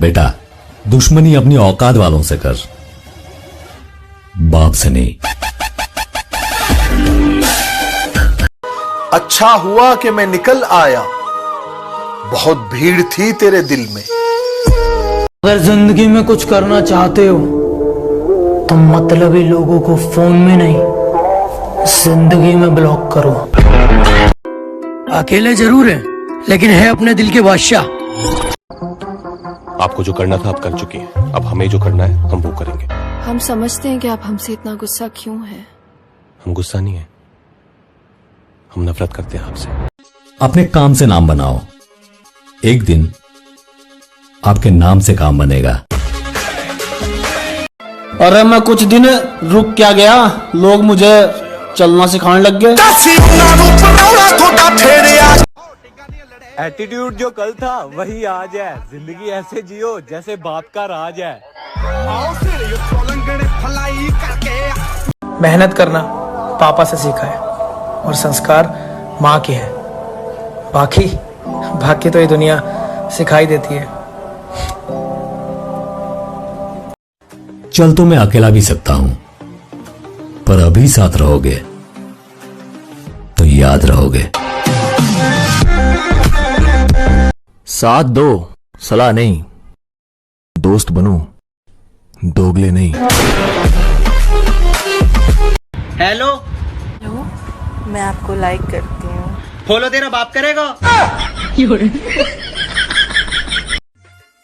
बेटा, दुश्मनी अपनी औकात वालों से कर, बाप से नहीं। अच्छा हुआ कि मैं निकल आया, बहुत भीड़ थी तेरे दिल में। अगर जिंदगी में कुछ करना चाहते हो तो मतलबी लोगों को फोन में नहीं, जिंदगी में ब्लॉक करो। अकेले जरूर है, लेकिन है अपने दिल के बादशाह। आपको जो करना था आप कर चुकी हैं, अब हमें जो करना है हम वो करेंगे। हम समझते हैं कि आप हमसे इतना गुस्सा क्यों है। हम गुस्सा नहीं है, हम नफरत करते हैं आपसे। अपने काम से नाम बनाओ, एक दिन आपके नाम से काम बनेगा। अरे मैं कुछ दिन रुक क्या गया, लोग मुझे चलना सिखाने लग गए। एटीट्यूड जो कल था वही आज है, जिंदगी ऐसे जियो जैसे बाप का राज है। मेहनत करना पापा से सीखा है और संस्कार माँ के हैं। बाकी तो ये दुनिया सिखाई देती है। चल तो मैं अकेला भी सकता हूं, पर अभी साथ रहोगे तो याद रहोगे। साथ दो, सलाह नहीं। दोस्त बनो, दोगले नहीं। हेलो, मैं आपको लाइक करती हूँ। फॉलो तेरा बाप करेगा।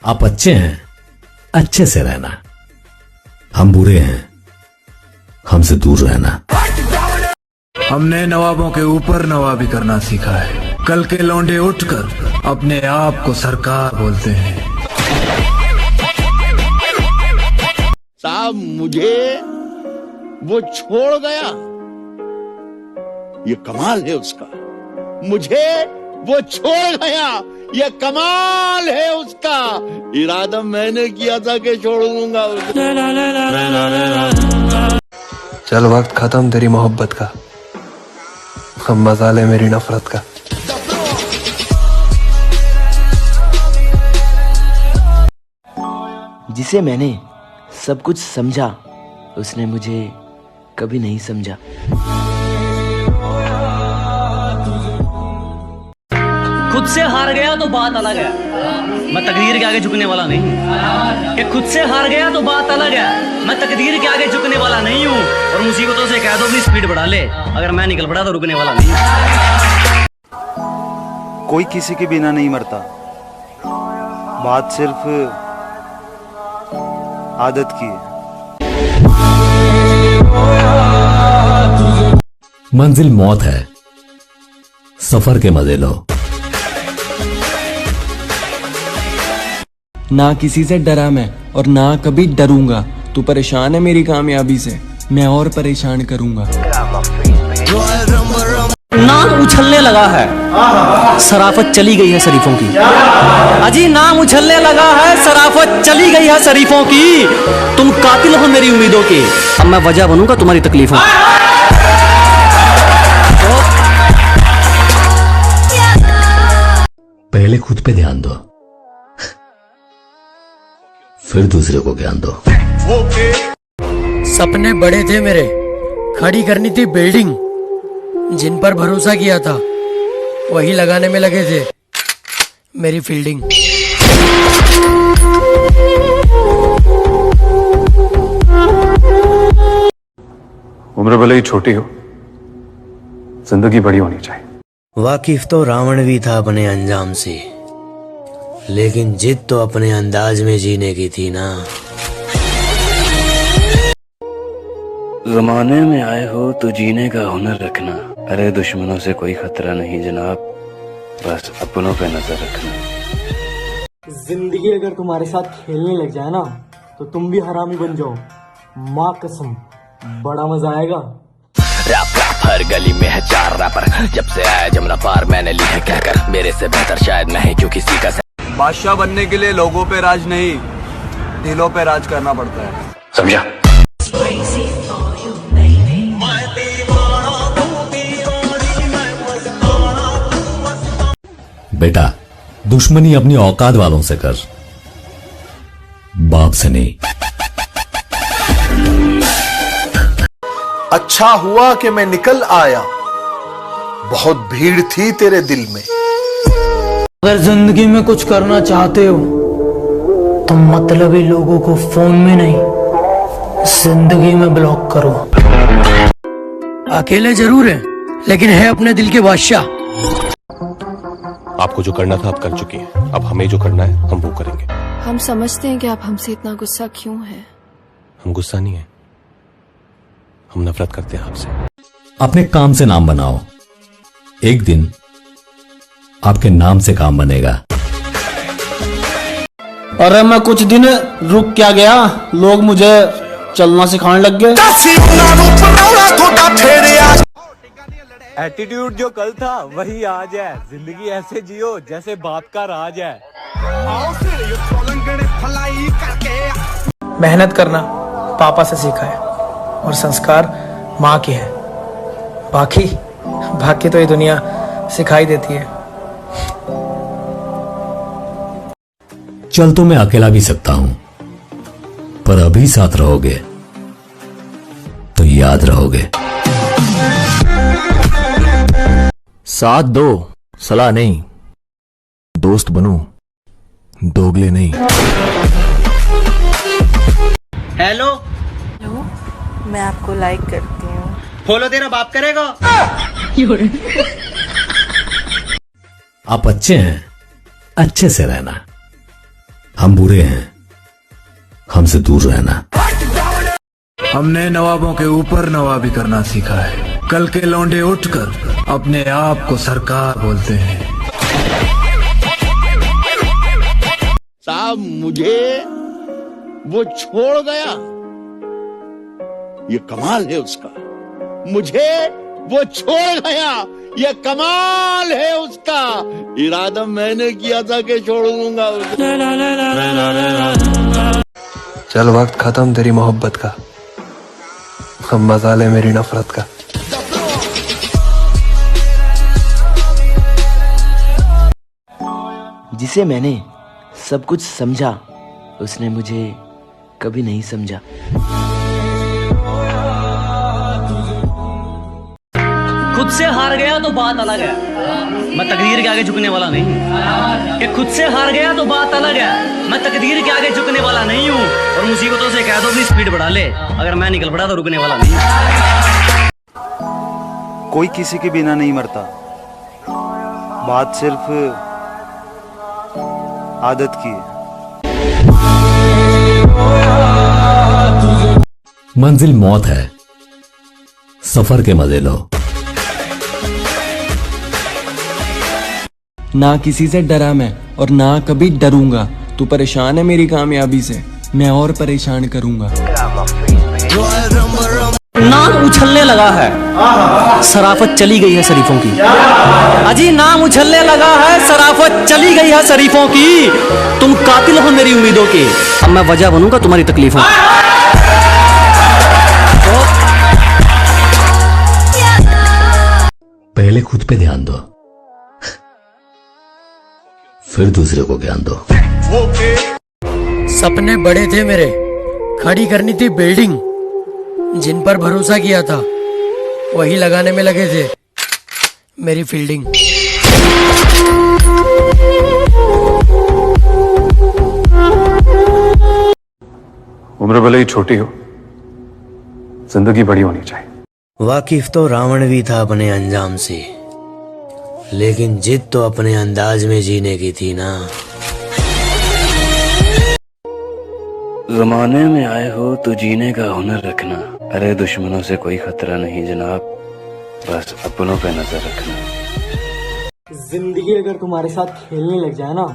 आप अच्छे हैं, अच्छे से रहना। हम बुरे हैं, हमसे दूर रहना। हमने नवाबों के ऊपर नवाबी करना सीखा है। कल के लौंडे उठकर अपने आप को सरकार बोलते हैं। साहब मुझे वो छोड़ गया, ये कमाल है उसका। मुझे वो छोड़ गया, ये कमाल है उसका। इरादा मैंने किया था कि छोड़ दूंगा उसको। चल वक्त खत्म तेरी मोहब्बत का, हम मजा ले मेरी नफरत का। जिसे मैंने सब कुछ समझा, उसने मुझे कभी नहीं समझा। खुद से हार गया तो बात अलग है, मैं तकदीर के आगे झुकने वाला नहीं। कि खुद से हार गया तो बात अलग है, मैं तकदीर के आगे झुकने वाला नहीं हूँ। और मुसीबतों से कह दो अपनी स्पीड बढ़ा ले, अगर मैं निकल पड़ा तो रुकने वाला नहीं। कोई किसी के बिना नहीं मरता, बात सिर्फ आदत की है। मंजिल मौत है, सफर के मजे लो। ना किसी से डरा मैं और ना कभी डरूंगा। तू परेशान है मेरी कामयाबी से, मैं और परेशान करूंगा। नाम उछलने लगा है, शराफत चली गई है शरीफों की। अजी नाम उछलने लगा है, शराफत चली गई है शरीफों की। तुम कातिल हो मेरी उम्मीदों के, अब मैं वजह बनूंगा तुम्हारी तकलीफों। पहले खुद पे ध्यान दो, फिर दूसरे को ज्ञान दो। सपने बड़े थे मेरे, खड़ी करनी थी बिल्डिंग। जिन पर भरोसा किया था वही लगाने में लगे थे मेरी फील्डिंग। उम्र भले ही छोटी हो, जिंदगी बड़ी होनी चाहिए। वाकिफ तो रावण भी था अपने अंजाम से, लेकिन जिद तो अपने अंदाज में जीने की थी ना। जमाने में आए हो तो जीने का हुनर रखना। अरे दुश्मनों से कोई खतरा नहीं जनाब, बस अपनों पे नजर रखना। जिंदगी अगर तुम्हारे साथ खेलने लग जाए ना, तो तुम भी हरामी बन जाओ। माँ कसम, बड़ा मजा आएगा। हर गली में है 4 रैपर, जब से आया जमुना पार मैंने ली है कहकर, मेरे से बेहतर शायद मैं ही क्यों किसी का। बादशाह बनने के लिए लोगों पे राज नहीं, दिलों पे राज करना पड़ता है, समझा? बेटा, दुश्मनी अपनी औकात वालों से कर, बाप से नहीं। अच्छा हुआ कि मैं निकल आया, बहुत भीड़ थी तेरे दिल में। अगर जिंदगी में कुछ करना चाहते हो तो मतलबी लोगों को फोन में नहीं, जिंदगी में ब्लॉक करो। अकेले जरूर है, लेकिन है अपने दिल के बादशाह। आपको जो करना था आप कर चुकी हैं, अब हमें जो करना है हम वो करेंगे। हम समझते हैं कि आप हमसे इतना गुस्सा क्यों है। हम गुस्सा नहीं है, हम नफरत करते हैं आपसे। अपने काम से नाम बनाओ, एक दिन आपके नाम से काम बनेगा। अरे मैं कुछ दिन रुक क्या गया, लोग मुझे चलना सिखाने लग गए। एटीट्यूड जो कल था वही आज है। जिंदगी ऐसे जियो जैसे बाप का राज है। मेहनत करना पापा से सीखा है और संस्कार माँ के हैं। बाकी तो ये दुनिया सिखाई देती है। चल तो मैं अकेला भी सकता हूं, पर अभी साथ रहोगे तो याद रहोगे। साथ दो, सलाह नहीं। दोस्त बनो, दोगले नहीं। हेलो, हेलो, मैं आपको लाइक करती हूँ। फॉलो तेरा बाप करेगा। आप अच्छे हैं, अच्छे से रहना। हम बुरे हैं, हमसे दूर रहना। हमने नवाबों के ऊपर नवाबी करना सीखा है। कल के लौंडे उठकर अपने आप को सरकार बोलते हैं। साहब मुझे वो छोड़ गया, ये कमाल है उसका। मुझे वो छोड़ गया, ये कमाल है उसका। इरादा मैंने किया था कि छोड़ दूंगा उसे। चल वक्त खत्म तेरी मोहब्बत का, हम मजा ले मेरी नफरत का। जिसे मैंने सब कुछ समझा, उसने मुझे कभी नहीं समझा। खुद से हार गया तो बात अलग है, मैं तकदीर के आगे झुकने वाला नहीं। कि खुद से हार गया तो बात अलग है, मैं तकदीर के आगे झुकने वाला नहीं हूँ। और मुसीबतों से कह दो अपनी स्पीड बढ़ा ले, अगर मैं निकल पड़ा तो रुकने वाला नहीं। कोई किसी के बिना नहीं मरता, बात सिर्फ आदत की है। मंजिल मौत है, सफर के मजे लो। ना किसी से डरा मैं और ना कभी डरूंगा। तू परेशान है मेरी कामयाबी से, मैं और परेशान करूंगा। नाम उछलने लगा है, शराफत चली गई है शरीफों की। अजी नाम उछलने लगा है, शराफत चली गई है शरीफों की। तुम कातिल हो मेरी उम्मीदों के, अब मैं वजह बनूंगा तुम्हारी तकलीफों। पहले खुद पे ध्यान दो, फिर दूसरे को ज्ञान दो। सपने बड़े थे मेरे, खड़ी करनी थी बिल्डिंग। जिन पर भरोसा किया था वही लगाने में लगे थे मेरी फील्डिंग। उम्र भले ही छोटी हो, जिंदगी बड़ी होनी चाहिए। वाकिफ तो रावण भी था अपने अंजाम से, लेकिन जिद तो अपने अंदाज में जीने की थी ना। जमाने में आए हो तो जीने का हुनर रखना। अरे दुश्मनों से कोई खतरा नहीं जनाब, बस अपनों पे नजर रखना। जिंदगी अगर तुम्हारे साथ खेलने लग जाए ना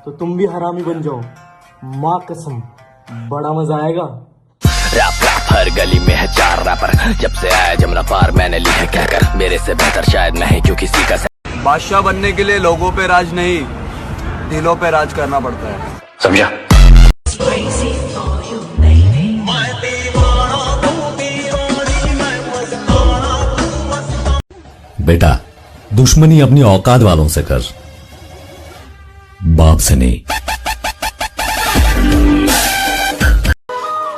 तो तुम भी हरामी बन जाओ। माँ कसम, बड़ा मजा आएगा। रैप हर गली में है 4 रैपर, जब से आया जमना पार मैंने ली है कहकर। मेरे से बेहतर शायद मैं ही जो किसी का। बादशाह बनने के लिए लोगों पे राज नहीं, दिलों पे राज करना पड़ता है, समझा? बेटा, दुश्मनी अपनी औकात वालों से कर, बाप से नहीं।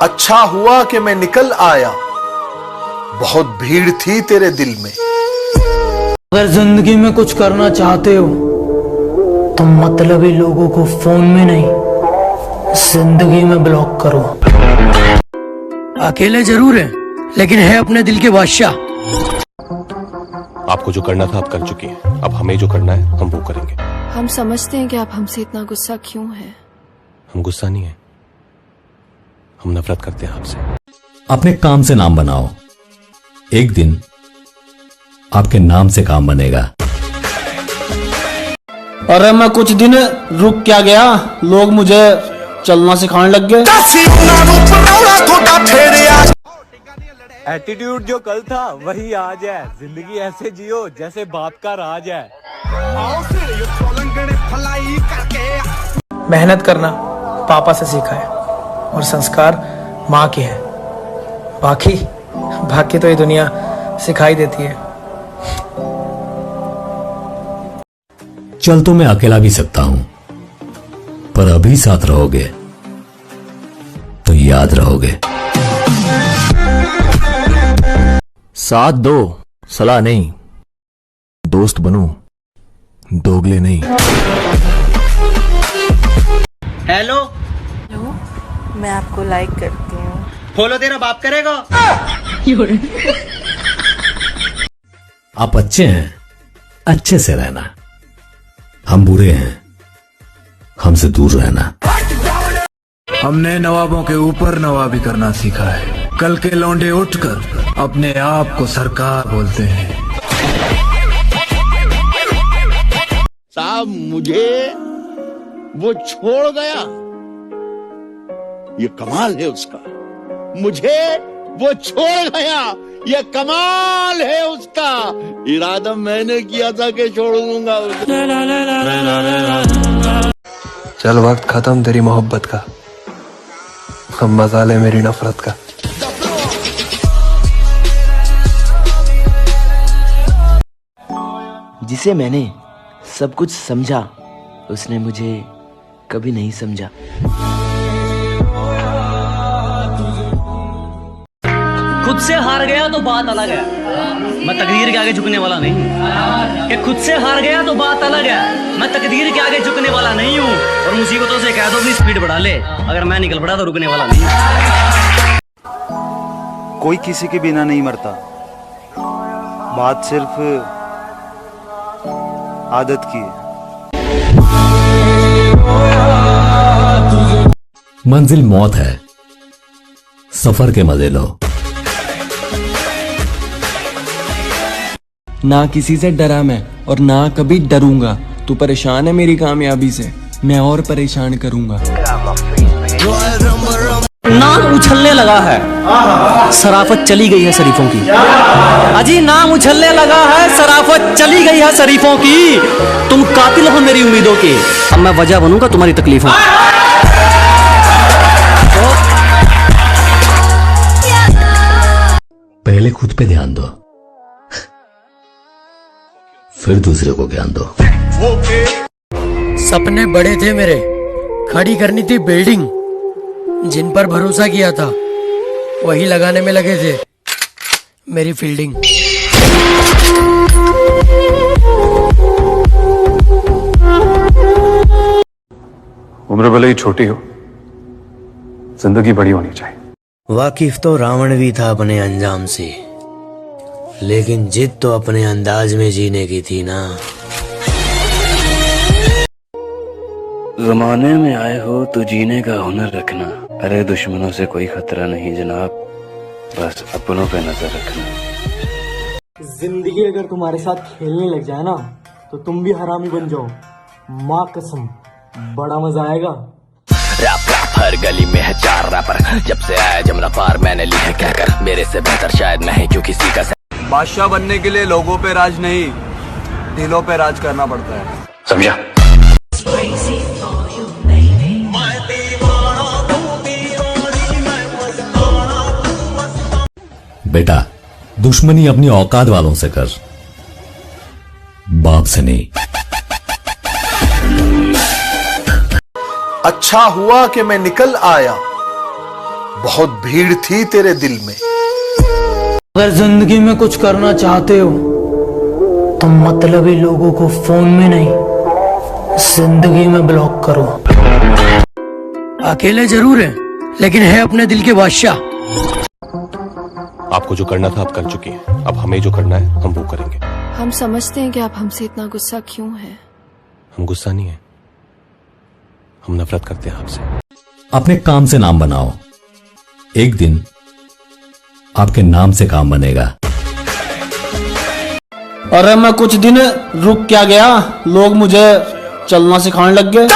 अच्छा हुआ कि मैं निकल आया, बहुत भीड़ थी तेरे दिल में। अगर जिंदगी में कुछ करना चाहते हो तो मतलबी लोगों को फोन में नहीं, जिंदगी में ब्लॉक करो। अकेले जरूर है, लेकिन है अपने दिल के बादशाह। आपको जो करना था आप कर चुकी हैं, अब हमें जो करना है हम वो करेंगे। हम समझते हैं कि आप हमसे इतना गुस्सा क्यों है। हम गुस्सा नहीं है, हम नफरत करते हैं आपसे। अपने काम से नाम बनाओ, एक दिन आपके नाम से काम बनेगा। अरे मैं कुछ दिन रुक क्या गया, लोग मुझे चलना सिखाने लग गए। एटीट्यूड जो कल था वही आज है। जिंदगी ऐसे जियो जैसे बाप का राज है। मेहनत करना पापा से सीखा है और संस्कार माँ के हैं। बाकी तो ये दुनिया सिखाई देती है। चल तो मैं अकेला भी सकता हूं, पर अभी साथ रहोगे तो याद रहोगे। साथ दो, सलाह नहीं। दोस्त बनो, दोगले नहीं। हेलो, मैं आपको लाइक करती हूँ। फॉलो तेरा बाप करेगा। आप अच्छे हैं, अच्छे से रहना। हम बुरे हैं, हमसे दूर रहना। हमने नवाबों के ऊपर नवाबी करना सीखा है। कल के लौंडे उठकर अपने आप को सरकार बोलते हैं। साहब मुझे वो छोड़ गया, ये कमाल है उसका। मुझे वो छोड़ गया, ये कमाल है उसका। इरादा मैंने किया था कि छोड़ दूंगा उसे। चल वक्त खत्म तेरी मोहब्बत का, हम मजा ले मेरी नफरत का। जिसे मैंने सब कुछ समझा, उसने मुझे कभी नहीं समझा। खुद से हार गया तो बात अलग है, मैं तकदीर के आगे झुकने वाला नहीं। कि खुद से हार गया तो बात अलग है, मैं तकदीर के आगे झुकने वाला नहीं हूँ। और मुसीबतों से कह दो अपनी स्पीड बढ़ा ले, अगर मैं निकल पड़ा तो रुकने वाला नहीं। कोई किसी के बिना नहीं मरता, बात सिर्फ आदत की है। मंजिल मौत है, सफर के मजे लो। ना किसी से डरा मैं और ना कभी डरूंगा। तू परेशान है मेरी कामयाबी से, मैं और परेशान करूंगा। नाम उछलने लगा है, शराफत चली गई है शरीफों की। अजी नाम उछलने लगा है, शराफत चली गई है शरीफों की। तुम कातिल हो मेरी उम्मीदों के, अब मैं वजह बनूंगा तुम्हारी तकलीफों। पहले खुद पे ध्यान दो, फिर दूसरे को ज्ञान दो। सपने बड़े थे मेरे, खड़ी करनी थी बिल्डिंग। जिन पर भरोसा किया था वही लगाने में लगे थे मेरी फील्डिंग। उम्र भले ही छोटी हो, जिंदगी बड़ी होनी चाहिए। वाकिफ तो रावण भी था अपने अंजाम से, लेकिन जिद तो अपने अंदाज में जीने की थी ना। जमाने में आए हो तो जीने का हुनर रखना। अरे दुश्मनों से कोई खतरा नहीं जनाब, बस अपनों पे नजर रखना। जिंदगी अगर तुम्हारे साथ खेलने लग जाए ना, तो तुम भी हरामी बन जाओ। माँ कसम, बड़ा मजा आएगा। रैप हर गली में है 4 रैपर, जब से आया जमना पार मैंने ली है क्या कर। मेरे से बेहतर शायद मैं ही क्यों किसी का। बादशाह बनने के लिए लोगों पे राज नहीं, दिलों पे राज करना पड़ता है। समझा? बेटा, दुश्मनी अपनी औकात वालों से कर, बाप से नहीं। अच्छा हुआ कि मैं निकल आया, बहुत भीड़ थी तेरे दिल में। अगर जिंदगी में कुछ करना चाहते हो तो मतलबी लोगों को फोन में नहीं, जिंदगी में ब्लॉक करो। अकेले जरूर है, लेकिन है अपने दिल के बादशाह। आपको जो करना था आप कर चुकी हैं। अब हमें जो करना है हम वो करेंगे। हम समझते हैं कि आप हमसे इतना गुस्सा क्यों है। हम गुस्सा नहीं है, हम नफरत करते हैं आपसे। अपने काम से नाम बनाओ, एक दिन आपके नाम से काम बनेगा। अरे मैं कुछ दिन रुक क्या गया, लोग मुझे चलना सिखाने लग गए।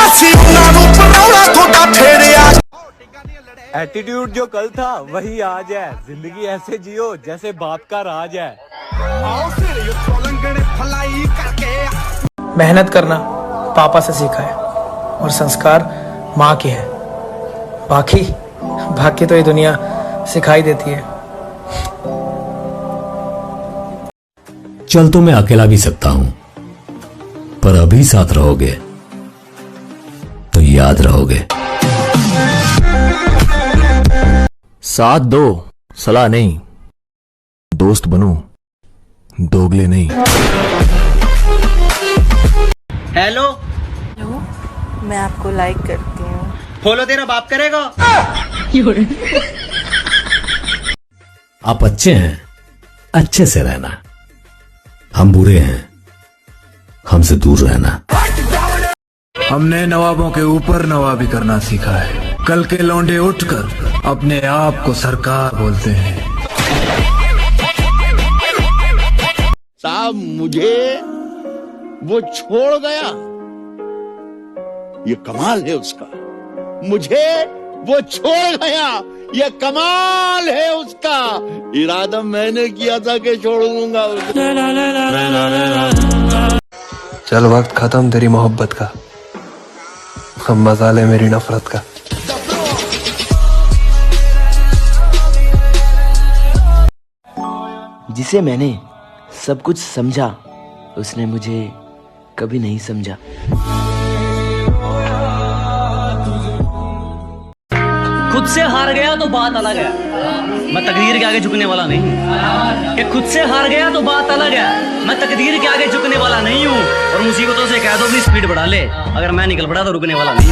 एटीट्यूड जो कल था वही आज है। जिंदगी ऐसे जियो जैसे बाप का राज है। मेहनत करना पापा से सीखा है और संस्कार माँ के हैं। बाकी तो ये दुनिया सिखाई देती है। चल तो मैं अकेला भी सकता हूं, पर अभी साथ रहोगे तो याद रहोगे। साथ दो, सलाह नहीं। दोस्त बनो, दोगले नहीं। हेलो, मैं आपको लाइक करती हूँ। फॉलो तेरा बाप करेगा। आप अच्छे हैं, अच्छे से रहना। हम बुरे हैं, हमसे दूर रहना। हमने नवाबों के ऊपर नवाबी करना सीखा है। कल के लौंडे उठकर अपने आप को सरकार बोलते हैं। साहब मुझे वो छोड़ गया, ये कमाल है उसका। मुझे वो छोड़ गया, ये कमाल है उसका। इरादा मैंने किया था कि छोड़ दूंगा उसको। चल वक्त खत्म तेरी मोहब्बत का, अब मजा ले मेरी नफरत का। जिसे मैंने सब कुछ समझा, उसने मुझे कभी नहीं समझा। खुद से हार गया तो बात अलग है, मैं तकदीर के आगे झुकने वाला नहीं। कि खुद से हार गया तो बात अलग है, मैं तकदीर के आगे झुकने वाला नहीं हूँ। और मुसीबतों से कह दो अपनी स्पीड बढ़ा ले, अगर मैं निकल पड़ा तो रुकने वाला नहीं।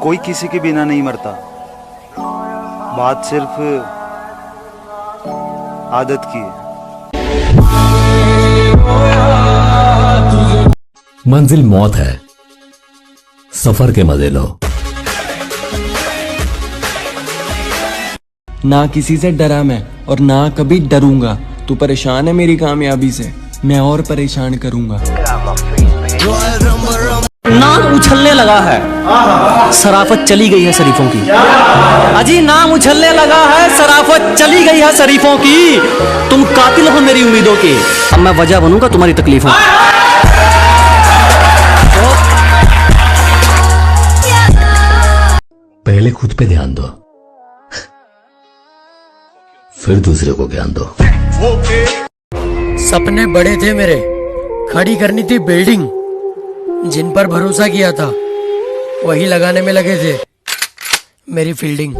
कोई किसी के बिना नहीं मरता, बात सिर्फ आदत की है। मंजिल मौत है, सफर के मजे लो। ना किसी से डरा मैं और ना कभी डरूंगा। तू परेशान है मेरी कामयाबी से, मैं और परेशान करूंगा। नाम उछलने लगा है, शराफत चली गई है शरीफों की। अजी नाम उछलने लगा है, शराफत चली गई है शरीफों की। तुम कातिल हो मेरी उम्मीदों के, अब मैं वजह बनूंगा तुम्हारी तकलीफों। पहले खुद पे ध्यान दो, फिर दूसरे को ज्ञान दो। सपने बड़े थे मेरे, खड़ी करनी थी बिल्डिंग। जिन पर भरोसा किया था वही लगाने में लगे थे मेरी फील्डिंग।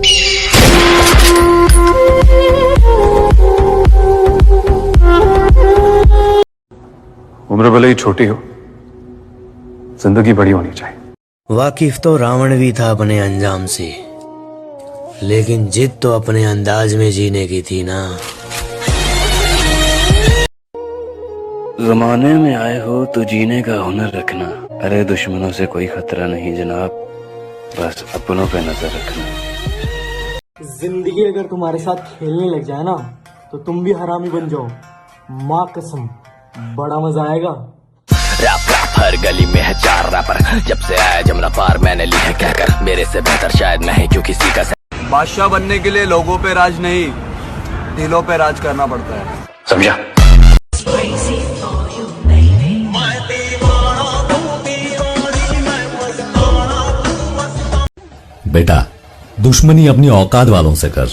उम्र भले ही छोटी हो, जिंदगी बड़ी होनी चाहिए। वाकिफ तो रावण भी था अपने अंजाम से, लेकिन जिद तो अपने अंदाज में जीने की थी ना। जमाने में आए हो तो जीने का हुनर रखना। अरे दुश्मनों से कोई खतरा नहीं जनाब, बस अपनों पे नजर रखना। जिंदगी अगर तुम्हारे साथ खेलने लग जाए ना तो तुम भी हरामी बन जाओ। माँ कसम, बड़ा मजा आएगा। रैप रैप हर गली में है चार रैपर, जब से आया जमुना पार मैंने ली है कहकर, मेरे से बेहतर शायद मैं ही क्यों किसी का। बादशाह बनने के लिए लोगों पे राज नहीं, दिलों पे राज करना पड़ता है। समझा? बेटा, दुश्मनी अपनी औकात वालों से कर,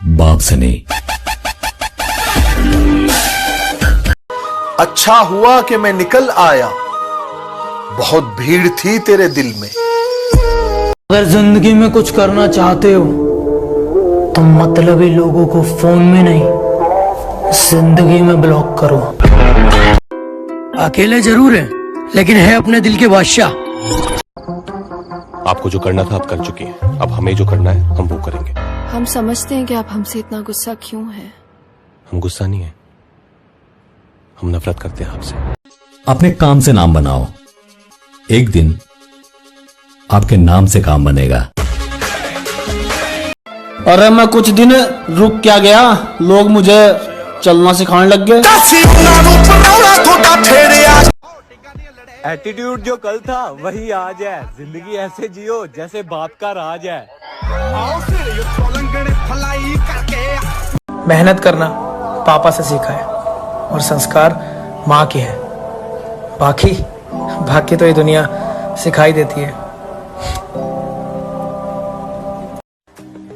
बाप से नहीं। अच्छा हुआ कि मैं निकल आया, बहुत भीड़ थी तेरे दिल में। अगर जिंदगी में कुछ करना चाहते हो तो मतलबी लोगों को फोन में नहीं, जिंदगी में ब्लॉक करो। अकेले जरूर है, लेकिन है अपने दिल के बादशाह। आपको जो करना था आप कर चुकी हैं, अब हमें जो करना है हम वो करेंगे। हम समझते हैं कि आप हमसे इतना गुस्सा क्यों है। हम गुस्सा नहीं है, हम नफरत करते हैं आपसे। अपने काम से नाम बनाओ, एक दिन आपके नाम से काम बनेगा। अरे मैं कुछ दिन रुक क्या गया, लोग मुझे चलना सिखाने लग गए। एटीट्यूड जो कल था वही आज है। जिंदगी ऐसे जियो जैसे बाप का राज है। मेहनत करना पापा से सीखा है और संस्कार माँ के हैं। बाकी तो ये दुनिया सिखाई देती है।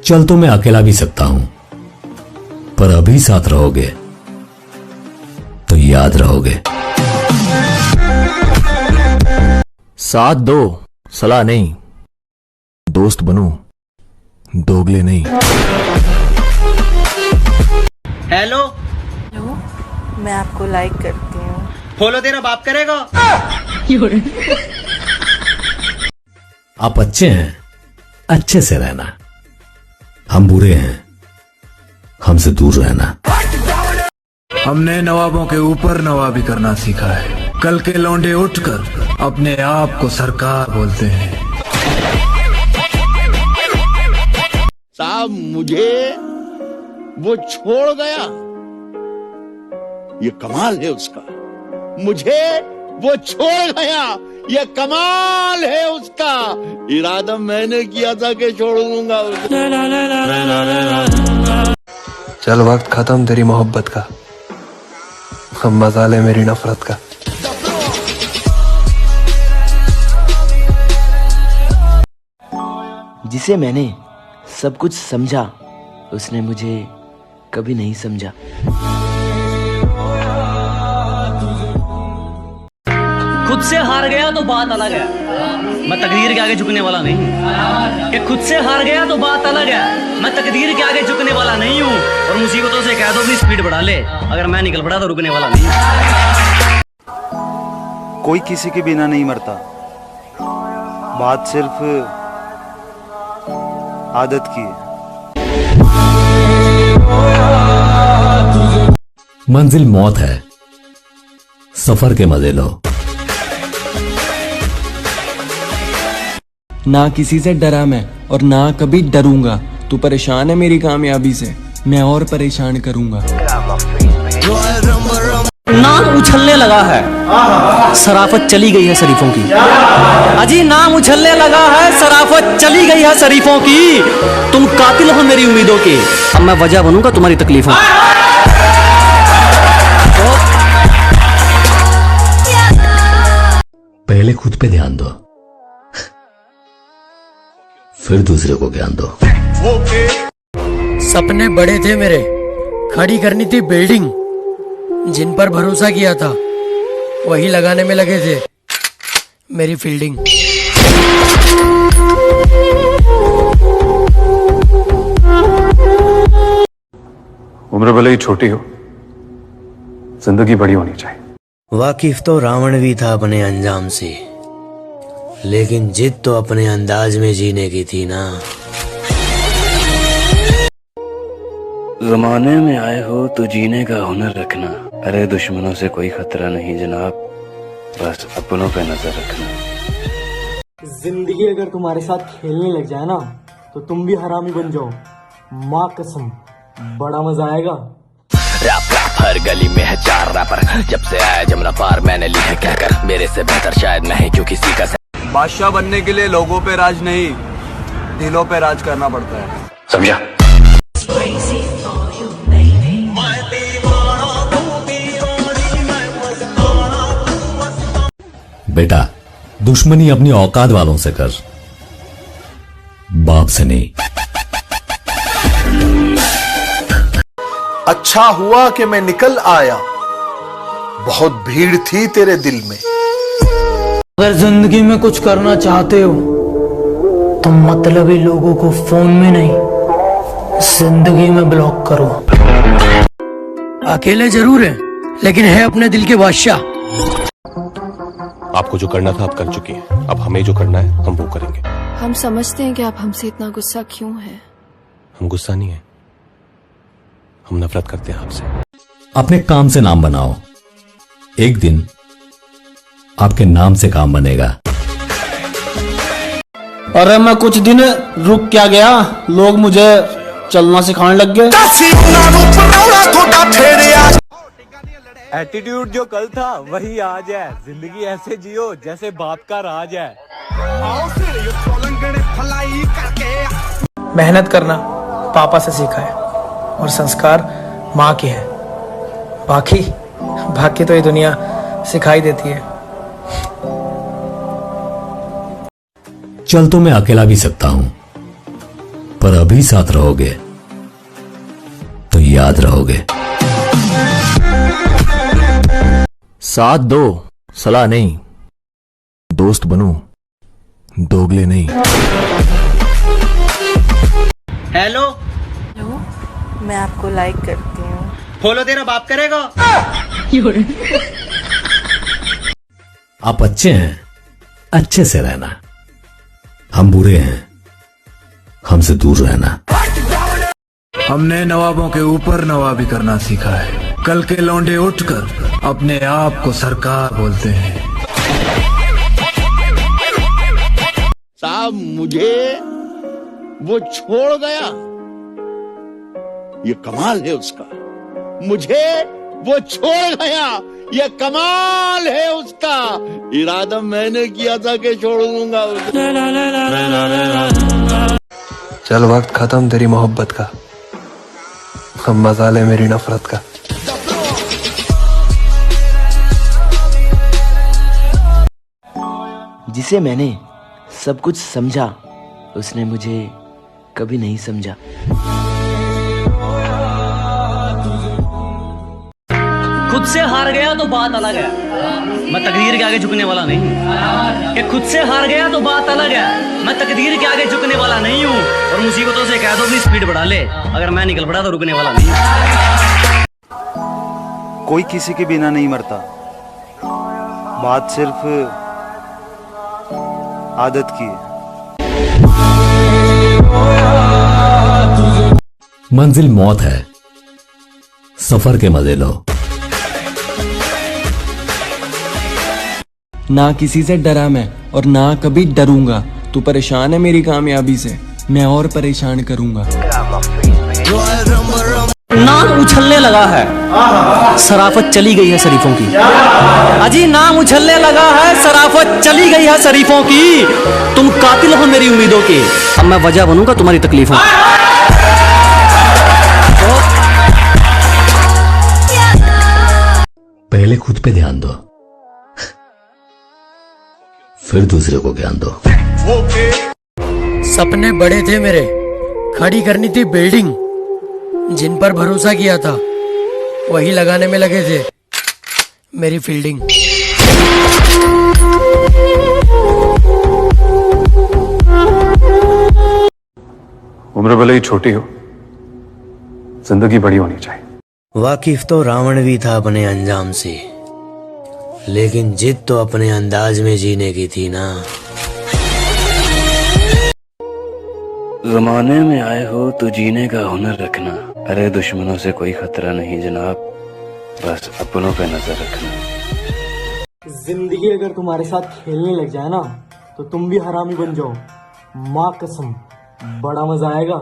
चल तो मैं अकेला भी सकता हूं, पर अभी साथ रहोगे तो याद रहोगे। साथ दो, सलाह नहीं। दोस्त बनो, दोगले नहीं। हेलो, मैं आपको लाइक करती हूँ। फॉलो तेरा बाप करेगा। आप अच्छे हैं, अच्छे से रहना। हम बुरे हैं, हमसे दूर रहना। हमने नवाबों के ऊपर नवाबी करना सीखा है। कल के लौंडे उठकर अपने आप को सरकार बोलते हैं। साहब मुझे वो छोड़ गया, ये कमाल है उसका। मुझे वो छोड़ गया, ये कमाल है उसका। इरादा मैंने किया था कि छोड़ दूंगा उसे। चल वक्त खत्म तेरी मोहब्बत का, अब मजा ले मेरी नफरत का। जिसे मैंने सब कुछ समझा, उसने मुझे कभी नहीं समझा। खुद से हार गया तो बात अलग है, मैं तकदीर के आगे झुकने वाला नहीं। कि खुद से हार गया तो बात अलग है, मैं तकदीर के आगे झुकने वाला नहीं हूँ। और मुसीबतों से कह दो अपनी स्पीड बढ़ा ले, अगर मैं निकल पड़ा तो रुकने वाला नहीं। कोई किसी के बिना नहीं मरता, बात सिर्फ आदत की है। मंजिल मौत है, सफर के मजे लो। ना किसी से डरा मैं और ना कभी डरूंगा। तू परेशान है मेरी कामयाबी से, मैं और परेशान करूंगा। नाम उछलने लगा है, शराफत चली गई है शरीफों की। अजी नाम उछलने लगा है, शराफत चली गई है शरीफों की। तुम कातिल हो मेरी उम्मीदों के, अब मैं वजह बनूंगा तुम्हारी तकलीफों। पहले खुद पे ध्यान दो, फिर दूसरे को ज्ञान दो। सपने बड़े थे मेरे, खड़ी करनी थी बिल्डिंग। जिन पर भरोसा किया था वही लगाने में लगे थे मेरी फील्डिंग। उम्र भले ही छोटी हो, जिंदगी बड़ी होनी चाहिए। वाकिफ तो रावण भी था अपने अंजाम से, लेकिन जिद तो अपने अंदाज में जीने की थी ना। जमाने में आए हो तो जीने का हुनर रखना। अरे दुश्मनों से कोई खतरा नहीं जनाब, बस अपनों पे नजर रखना। जिंदगी अगर तुम्हारे साथ खेलने लग जाए ना तो तुम भी हरामी बन जाओ। माँ कसम, बड़ा मजा आएगा। रैप हर गली में है 4 रैपर, जब से आया जमना पार मैंने ली है कहकर, मेरे से बेहतर शायद मैं ही जो किसी का। बादशाह बनने के लिए लोगों पे राज नहीं, दिलों पे राज करना पड़ता है। समझा? बेटा, दुश्मनी अपनी औकात वालों से कर, बाप से नहीं। अच्छा हुआ कि मैं निकल आया, बहुत भीड़ थी तेरे दिल में। अगर जिंदगी में कुछ करना चाहते हो तो मतलबी लोगों को फोन में नहीं, जिंदगी में ब्लॉक करो। अकेले जरूर है, लेकिन है अपने दिल के बादशाह। आपको जो करना था आप कर चुकी हैं। अब हमें जो करना है हम वो करेंगे। हम समझते हैं कि आप हमसे इतना गुस्सा क्यों है। हम गुस्सा नहीं है, हम नफरत करते हैं आपसे। अपने काम से नाम बनाओ, एक दिन आपके नाम से काम बनेगा। अरे मैं कुछ दिन रुक क्या गया, लोग मुझे चलना सिखाने लग गए। एटीट्यूड जो कल था वही आज है। जिंदगी ऐसे जियो जैसे बाप का राज है। मेहनत करना पापा से सीखा है और संस्कार माँ के हैं। बाकी तो ये दुनिया सिखाई देती है। चल तो मैं अकेला भी सकता हूं, पर अभी साथ रहोगे तो याद रहोगे। साथ दो, सलाह नहीं। दोस्त बनो, दोगले नहीं। हेलो, मैं आपको लाइक करती हूँ। फॉलो तेरा बाप करेगा। आप अच्छे हैं, अच्छे से रहना। हम बुरे हैं, हमसे दूर रहना। हमने नवाबों के ऊपर नवाबी करना सीखा है। कल के लौंडे उठकर अपने आप को सरकार बोलते हैं। साहब मुझे वो छोड़ गया, ये कमाल है उसका। मुझे वो छोड़ गया, ये कमाल है उसका। इरादा मैंने किया था कि छोड़ दूंगा उसे। चल वक्त खत्म तेरी मोहब्बत का, अब मजा ले मेरी नफरत का। जिसे मैंने सब कुछ समझा, उसने मुझे कभी नहीं समझा। खुद से हार गया तो बात अलग है, मैं तकदीर के आगे झुकने वाला नहीं। कि खुद से हार गया तो बात अलग है, मैं तकदीर के आगे झुकने वाला नहीं हूँ। और मुसीबतों से कह दो अपनी स्पीड बढ़ा ले, अगर मैं निकल पड़ा तो रुकने वाला नहीं। कोई किसी के बिना नहीं मरता, बात सिर्फ आदत की है। मंजिल मौत है, सफर के मजे लो। ना किसी से डरा मैं और ना कभी डरूंगा। तू परेशान है मेरी कामयाबी से, मैं और परेशान करूंगा। नाम उछलने लगा है, शराफत चली गई है शरीफों की। अजी नाम उछलने लगा है, शराफत चली गई है शरीफों की। तुम कातिल हो मेरी उम्मीदों के, अब मैं वजह बनूंगा तुम्हारी तकलीफों। पहले खुद पे ध्यान दो, फिर दूसरे को ज्ञान दो। सपने बड़े थे मेरे, खड़ी करनी थी बिल्डिंग। जिन पर भरोसा किया था वही लगाने में लगे थे मेरी फील्डिंग। उम्र भले ही छोटी हो, जिंदगी बड़ी होनी चाहिए। वाकिफ तो रावण भी था अपने अंजाम से, लेकिन जिद तो अपने अंदाज में जीने की थी ना। जमाने में आए हो तो जीने का हुनर रखना। अरे दुश्मनों से कोई खतरा नहीं जनाब, बस अपनों पे नजर रखना। जिंदगी अगर तुम्हारे साथ खेलने लग जाए ना, तो तुम भी हरामी बन जाओ। माँ कसम, बड़ा मजा आएगा।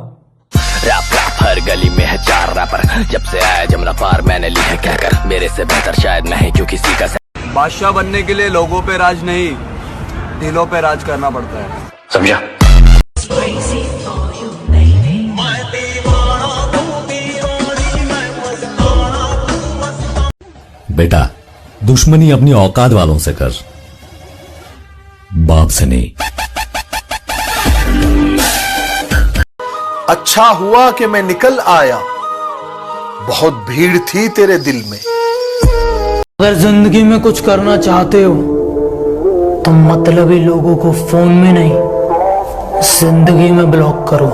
रैप हर गली में है 4 रैपर, जब से आया जमना पार मैंने ली है क्या कर। मेरे से बेहतर शायद मैं ही क्यों किसी का। बादशाह बनने के लिए लोगों पे राज नहीं, दिलों पे राज करना पड़ता है। समझा? बेटा, दुश्मनी अपनी औकात वालों से कर, बाप से नहीं। अच्छा हुआ कि मैं निकल आया, बहुत भीड़ थी तेरे दिल में। अगर जिंदगी में कुछ करना चाहते हो, तो मतलबी लोगों को फोन में नहीं, जिंदगी में ब्लॉक करो।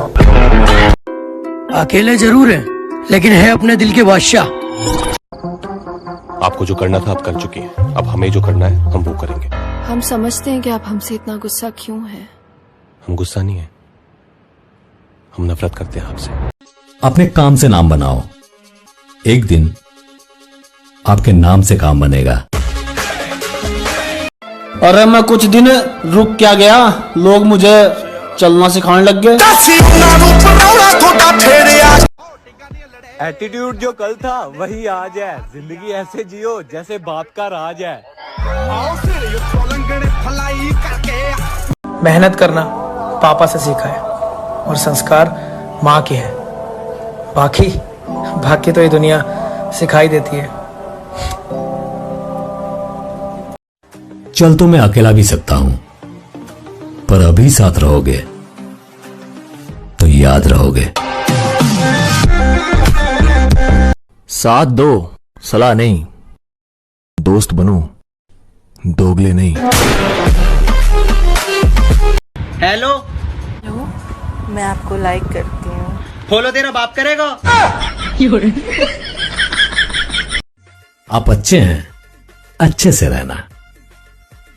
अकेले जरूर है लेकिन है अपने दिल के बादशाह। आपको जो करना था आप कर चुकी हैं। अब हमें जो करना है हम वो करेंगे। हम समझते हैं कि आप हमसे इतना गुस्सा क्यों है। हम गुस्सा नहीं है, हम नफरत करते हैं आपसे। अपने काम से नाम बनाओ, एक दिन आपके नाम से काम बनेगा। अरे मैं कुछ दिन रुक क्या गया, लोग मुझे चलना सिखाने लग गए। एटीट्यूड जो कल था वही आज है। जिंदगी ऐसे जियो जैसे बाप का राज है। मेहनत करना पापा से सीखा है और संस्कार माँ के हैं। बाकी तो ये दुनिया सिखाई देती है। चल तो मैं अकेला भी सकता हूं, पर अभी साथ रहोगे तो याद रहोगे। साथ दो, सलाह नहीं। दोस्त बनो, दोगले नहीं। हेलो, मैं आपको लाइक करती हूँ। फॉलो तेरा बाप करेगा। आप अच्छे हैं, अच्छे से रहना।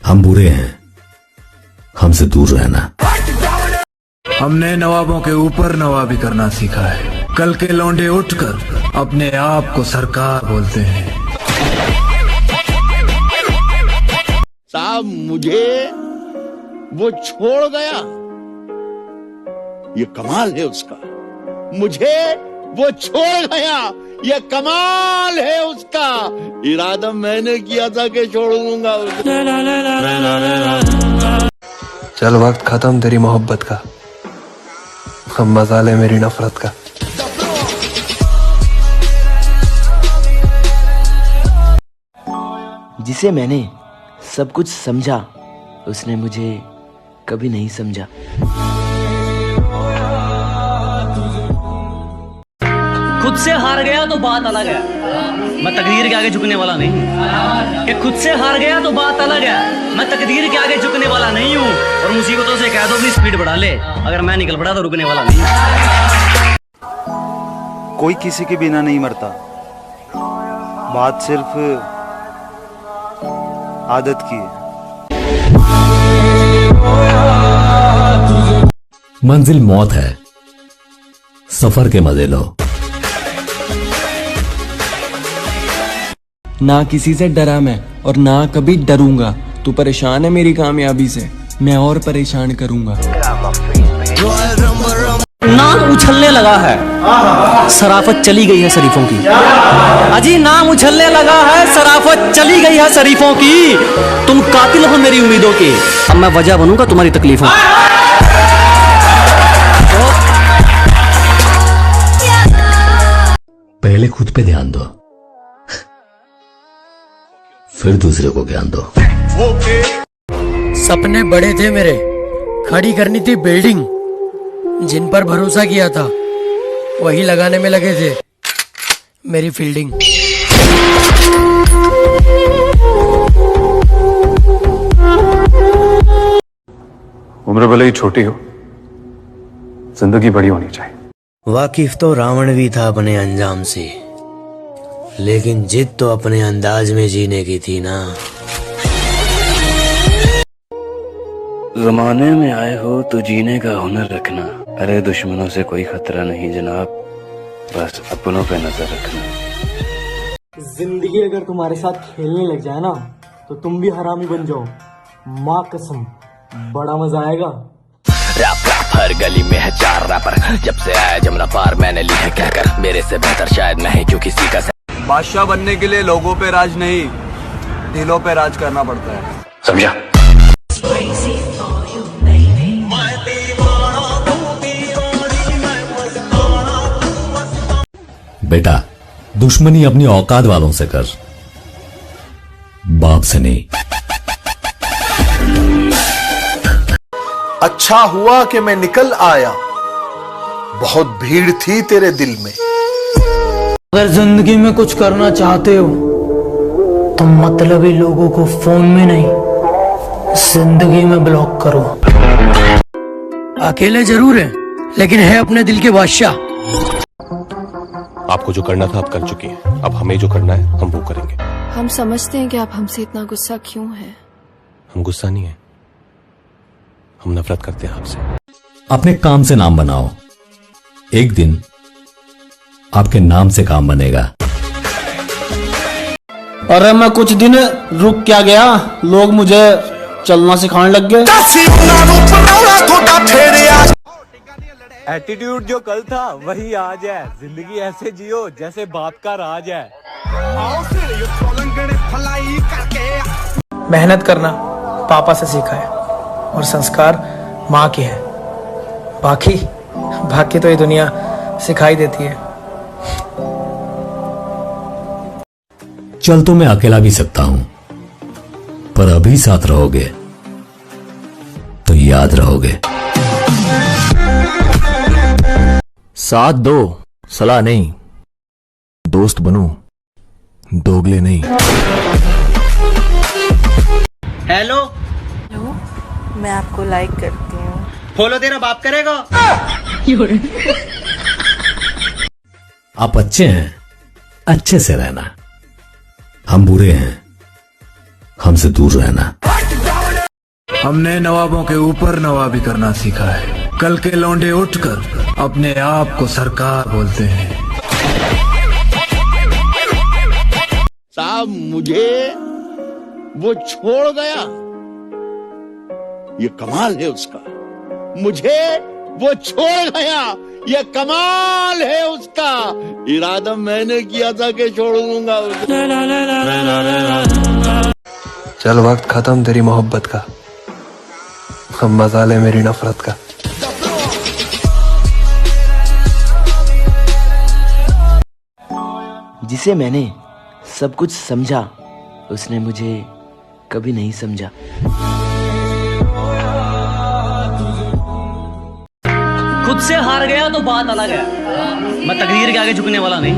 हम बुरे हैं, हमसे दूर रहना। हमने नवाबों के ऊपर नवाबी करना सीखा है। कल के लौंडे उठकर अपने आप को सरकार बोलते हैं। साहब मुझे वो छोड़ गया, ये कमाल है उसका। मुझे वो छोड़ गया, ये कमाल है उसका। इरादा मैंने किया था कि छोड़ दूंगा उसको। चल वक्त खत्म तेरी मोहब्बत का, अब मजा ले मेरी नफरत का। जिसे मैंने सब कुछ समझा उसने मुझे कभी नहीं समझा। खुद से हार गया तो बात अलग है, मैं तकदीर के आगे झुकने वाला नहीं। कि खुद से हार गया तो बात अलग है, मैं तकदीर के आगे झुकने वाला नहीं हूँ। और मुसीबतों से कह दो अपनी स्पीड बढ़ा ले, अगर मैं निकल पड़ा तो रुकने वाला नहीं। कोई किसी के बिना नहीं मरता, बात सिर्फ आदत की है। मंजिल मौत है, सफर के मजे लो। ना किसी से डरा मैं और ना कभी डरूंगा। तू परेशान है मेरी कामयाबी से, मैं और परेशान करूंगा। नाम उछलने लगा है, शराफत चली गई है शरीफों की। अजी नाम उछलने लगा है, शराफत चली गई है शरीफों की। तुम कातिल हो मेरी उम्मीदों के, अब मैं वजह बनूंगा तुम्हारी तकलीफों। पहले खुद पे ध्यान दो, फिर दूसरे को ज्ञान दो। सपने बड़े थे मेरे, खड़ी करनी थी बिल्डिंग। जिन पर भरोसा किया था वही लगाने में लगे थे मेरी फील्डिंग। उम्र भले ही छोटी हो, जिंदगी बड़ी होनी चाहिए। वाकिफ तो रावण भी था अपने अंजाम से, लेकिन जिद तो अपने अंदाज में जीने की थी ना। जमाने में आए हो तो जीने का हुनर रखना। अरे दुश्मनों से कोई खतरा नहीं जनाब, बस अपनों पे नजर रखना। जिंदगी अगर तुम्हारे साथ खेलने लग जाए ना तो तुम भी हरामी बन जाओ। माँ कसम, बड़ा मजा आएगा। रैप हर गली में है 4 रैपर, जब से आया जमुना पार मैंने ली है कहकर, मेरे से बेहतर शायद मैं ही क्यों किसी का। बादशाह बनने के लिए लोगों पे राज नहीं, दिलों पे राज करना पड़ता है। समझा? बेटा, दुश्मनी अपनी औकात वालों से कर, बाप से नहीं। अच्छा हुआ कि मैं निकल आया, बहुत भीड़ थी तेरे दिल में। अगर जिंदगी में कुछ करना चाहते हो तो मतलबी लोगों को फोन में नहीं, जिंदगी में ब्लॉक करो। अकेले जरूर हैं, लेकिन है अपने दिल के बादशाह। आपको जो करना था आप कर चुकी हैं, अब हमें जो करना है हम वो करेंगे। हम समझते हैं कि आप हमसे इतना गुस्सा क्यों है। हम गुस्सा नहीं है, हम नफरत करते हैं आपसे। अपने काम से नाम बनाओ, एक दिन आपके नाम से काम बनेगा। अरे मैं कुछ दिन रुक क्या गया, लोग मुझे चलना सिखाने लग गए। एटीट्यूड जो कल था वही आज है। जिंदगी ऐसे जियो जैसे बाप का राज है। मेहनत करना पापा से सीखा है और संस्कार माँ के हैं। बाकी तो ये दुनिया सिखाई देती है। चल तो मैं अकेला भी सकता हूं, पर अभी साथ रहोगे तो याद रहोगे। साथ दो, सलाह नहीं। दोस्त बनो, दोगले नहीं। हेलो, मैं आपको लाइक करती हूँ। फॉलो तेरा बाप करेगा। आप अच्छे हैं, अच्छे से रहना। हम बुरे हैं, हमसे दूर रहना। हमने नवाबों के ऊपर नवाबी करना सीखा है। कल के लौंडे उठकर अपने आप को सरकार बोलते हैं। साहब मुझे वो छोड़ गया, ये कमाल है उसका। मुझे वो छोड़ गया, ये कमाल है उसका। इरादा मैंने किया था कि छोड़ दूंगा उसे। चल वक्त खत्म तेरी मोहब्बत का, अब मजा ले मेरी नफरत का। जिसे मैंने सब कुछ समझा, उसने मुझे कभी नहीं समझा। खुद से हार गया तो बात अलग है, मैं तकदीर के आगे झुकने वाला नहीं।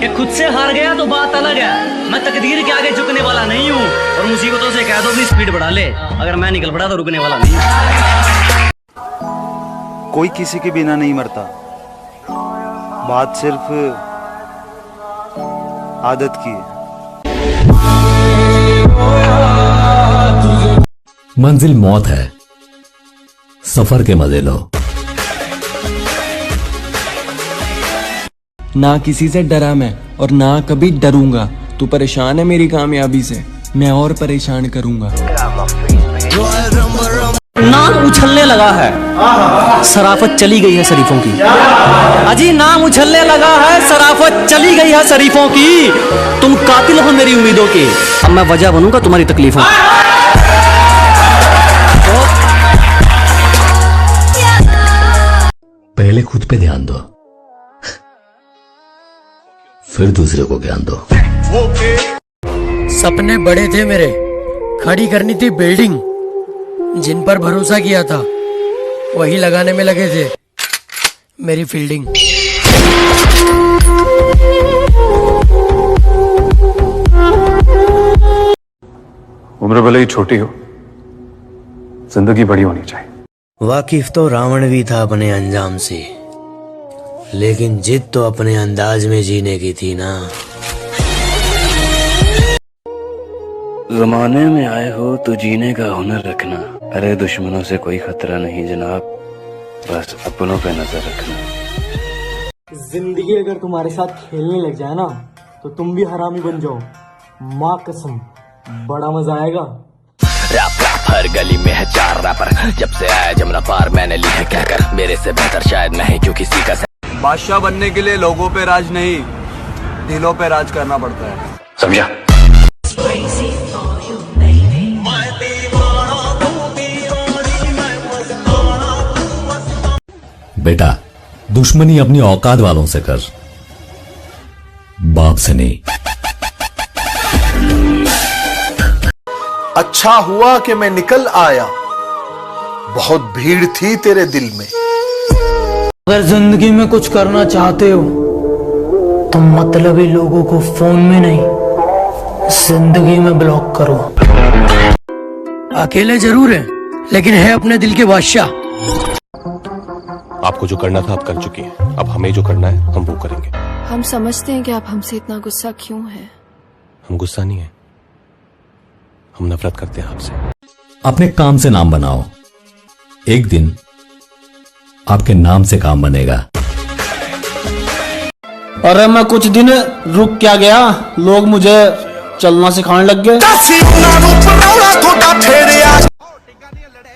कि खुद से हार गया तो बात अलग है, मैं तकदीर के आगे झुकने वाला नहीं हूँ। और मुसीबतों से कह दो अपनी स्पीड बढ़ा ले, अगर मैं निकल पड़ा तो रुकने वाला नहीं। कोई किसी के बिना नहीं मरता, बात सिर्फ आदत की है। मंजिल मौत है, सफर के मजे लो। ना किसी से डरा मैं और ना कभी डरूंगा। तू परेशान है मेरी कामयाबी से, मैं और परेशान करूंगा। नाम उछलने लगा है, शराफत चली गई है शरीफों की। अजी नाम उछलने लगा है, शराफत चली गई है शरीफों की। तुम कातिल हो मेरी उम्मीदों के, अब मैं वजह बनूंगा तुम्हारी तकलीफों। पहले खुद पे ध्यान दो, फिर दूसरे को ज्ञान दो। सपने बड़े थे मेरे, खड़ी करनी थी बिल्डिंग। जिन पर भरोसा किया था वही लगाने में लगे थे मेरी फील्डिंग। उम्र भले ही छोटी हो, जिंदगी बड़ी होनी चाहिए। वाकिफ तो रावण भी था अपने अंजाम से, लेकिन जिद तो अपने अंदाज में जीने की थी ना। जमाने में आए हो तो जीने का हुनर रखना। अरे दुश्मनों से कोई खतरा नहीं जनाब, बस अपनों पे नजर रखना। जिंदगी अगर तुम्हारे साथ खेलने लग जाए ना, तो तुम भी हरामी बन जाओ। माँ कसम, बड़ा मजा आएगा। रैप हर गली में है 4 रैपर, जब से आया जमना पार मैंने ली है कहकर, मेरे से बेहतर शायद मैं ही जो किसी का। बादशाह बनने के लिए लोगों पे राज नहीं, दिलों पे राज करना पड़ता है। समझा? बेटा, दुश्मनी अपनी औकात वालों से कर, बाप से नहीं। अच्छा हुआ कि मैं निकल आया, बहुत भीड़ थी तेरे दिल में। अगर जिंदगी में कुछ करना चाहते हो तो मतलबी लोगों को फोन में नहीं, जिंदगी में ब्लॉक करो। अकेले जरूर हैं, लेकिन है अपने दिल के बादशाह। आपको जो करना था आप कर चुकी हैं। अब हमें जो करना है हम वो करेंगे। हम समझते हैं कि आप हमसे इतना गुस्सा क्यों है। हम गुस्सा नहीं है, हम नफरत करते हैं आपसे। अपने काम से नाम बनाओ, एक दिन आपके नाम से काम बनेगा। अरे मैं कुछ दिन रुक क्या गया, लोग मुझे चलना सिखाने लग गए।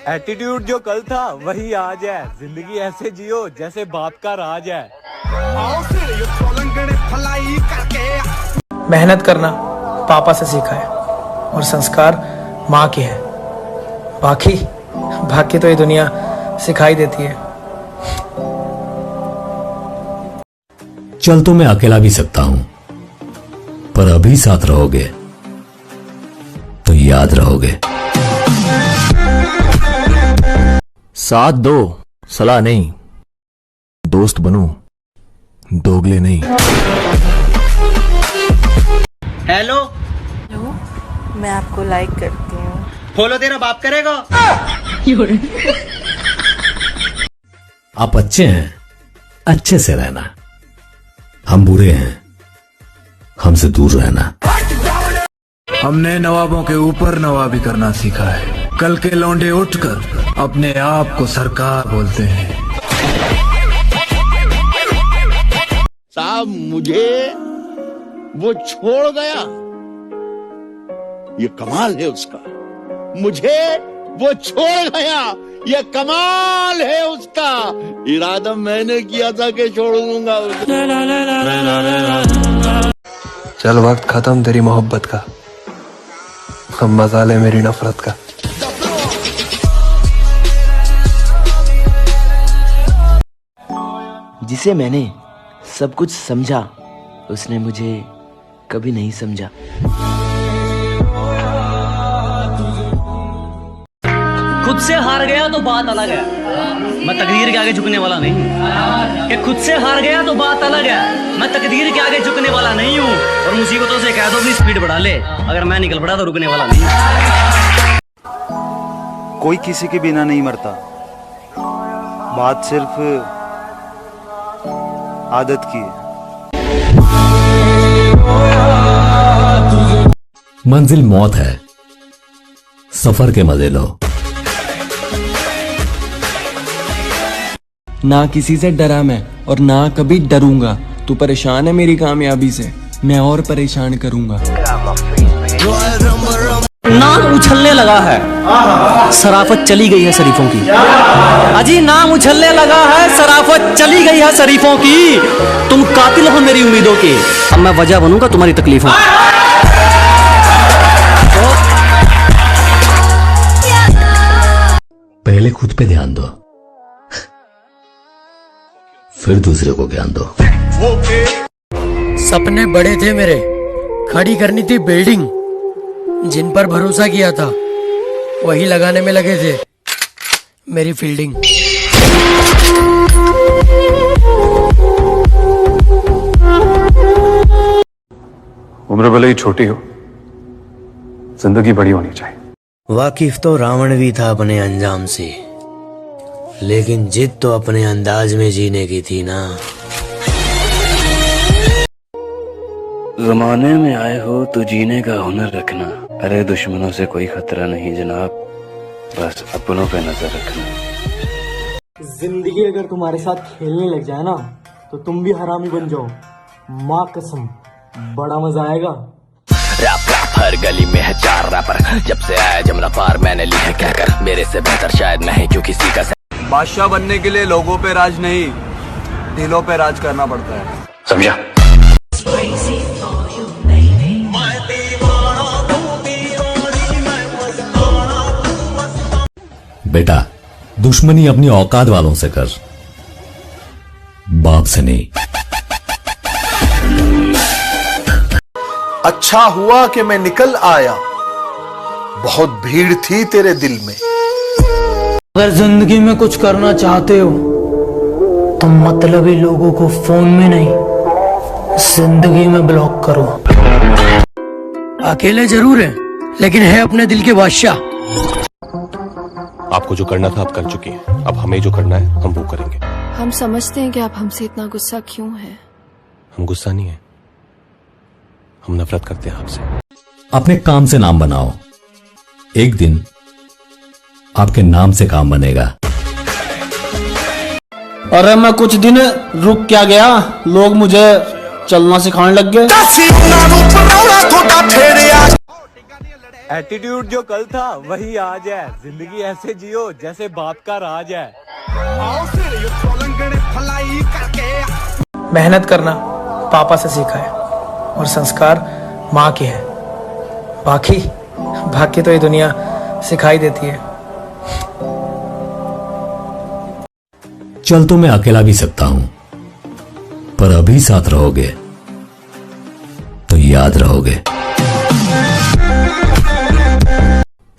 एटीट्यूड जो कल था वही आज है। जिंदगी ऐसे जियो जैसे बाप का राज है। मेहनत करना पापा से सीखा है और संस्कार माँ के हैं। बाकी तो ये दुनिया सिखाई देती है। चल तो मैं अकेला भी सकता हूं, पर अभी साथ रहोगे तो याद रहोगे। साथ दो, सलाह नहीं। दोस्त बनो, दोगले नहीं। हेलो, मैं आपको लाइक करती हूँ। फॉलो तेरा बाप करेगा। आप अच्छे हैं, अच्छे से रहना। हम बुरे हैं, हमसे दूर रहना। हमने नवाबों के ऊपर नवाबी करना सीखा है। कल के लौंडे उठकर अपने आप को सरकार बोलते हैं। साहब मुझे वो छोड़ गया, ये कमाल है उसका। मुझे वो छोड़ गया, ये कमाल है उसका। इरादा मैंने किया था कि छोड़ दूंगा उसे। चल वक्त खत्म तेरी मोहब्बत का, अब मजा ले मेरी नफरत का। जिसे मैंने सब कुछ समझा, उसने मुझे कभी नहीं समझा। खुद से हार गया तो बात अलग है, मैं तकदीर के आगे झुकने वाला नहीं। कि खुद से हार गया तो बात अलग है, मैं तकदीर के आगे झुकने वाला नहीं हूँ। और मुसीबतों से कह दो अपनी स्पीड बढ़ा ले, अगर मैं निकल पड़ा तो रुकने वाला नहीं। कोई किसी के बिना नहीं मरता, बात सिर्फ आदत की है। मंजिल मौत है, सफर के मजे लो। ना किसी से डरा मैं और ना कभी डरूंगा। तू परेशान है मेरी कामयाबी से, मैं और परेशान करूंगा। नाम उछलने लगा है, शराफत चली गई है शरीफों की। अजी नाम उछलने लगा है, शराफत चली गई है शरीफों की। तुम कातिल हो मेरी उम्मीदों के, अब मैं वजह बनूंगा तुम्हारी तकलीफों। पहले खुद पे ध्यान दो, फिर दूसरे को ज्ञान दो। सपने बड़े थे मेरे, खड़ी करनी थी बिल्डिंग। जिन पर भरोसा किया था वही लगाने में लगे थे मेरी फील्डिंग। उम्र भले ही छोटी हो, जिंदगी बड़ी होनी चाहिए। वाकिफ तो रावण भी था अपने अंजाम से, लेकिन जिद तो अपने अंदाज में जीने की थी ना। जमाने में आए हो तो जीने का हुनर रखना। अरे दुश्मनों से कोई खतरा नहीं जनाब, बस अपनों पे नजर रखना। जिंदगी अगर तुम्हारे साथ खेलने लग जाए ना, तो तुम भी हरामी बन जाओ। माँ कसम, बड़ा मजा आएगा। रैप हर गली में है 4 रैपर, जब से आया जमना पार मैंने ली है क्या कर। मेरे से बेहतर शायद मैं ही क्यों किसी का। बादशाह बनने के लिए लोगों पे राज नहीं, दिलों पे राज करना पड़ता है। समझा? बेटा, दुश्मनी अपनी औकात वालों से कर, बाप से नहीं। अच्छा हुआ कि मैं निकल आया, बहुत भीड़ थी तेरे दिल में। अगर जिंदगी में कुछ करना चाहते हो तो मतलबी लोगों को फोन में नहीं, जिंदगी में ब्लॉक करो। अकेले जरूर है, लेकिन है अपने दिल के बादशाह। आपको जो करना था आप कर चुकी हैं। अब हमें जो करना है हम वो करेंगे। हम समझते हैं कि आप हमसे इतना गुस्सा क्यों है। हम गुस्सा नहीं है, हम नफरत करते हैं आपसे। अपने काम से नाम बनाओ, एक दिन आपके नाम से काम बनेगा। अरे मैं कुछ दिन रुक क्या गया, लोग मुझे चलना सिखाने लग गए। एटीट्यूड जो कल था वही आज है। जिंदगी ऐसे जियो जैसे बाप का राज है। मेहनत करना पापा से सीखा है और संस्कार माँ के हैं। बाकी तो ये दुनिया सिखाई देती है। चल तो मैं अकेला भी सकता हूं, पर अभी साथ रहोगे तो याद रहोगे।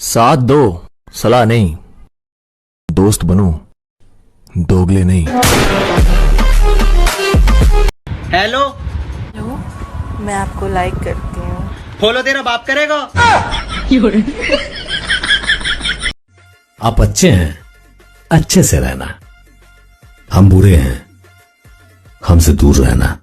साथ दो, सलाह नहीं। दोस्त बनो, दोगले नहीं। हेलो, मैं आपको लाइक करती हूँ। फॉलो तेरा बाप करेगा। आप अच्छे हैं, अच्छे से रहना। हम बुरे हैं, हमसे दूर रहना।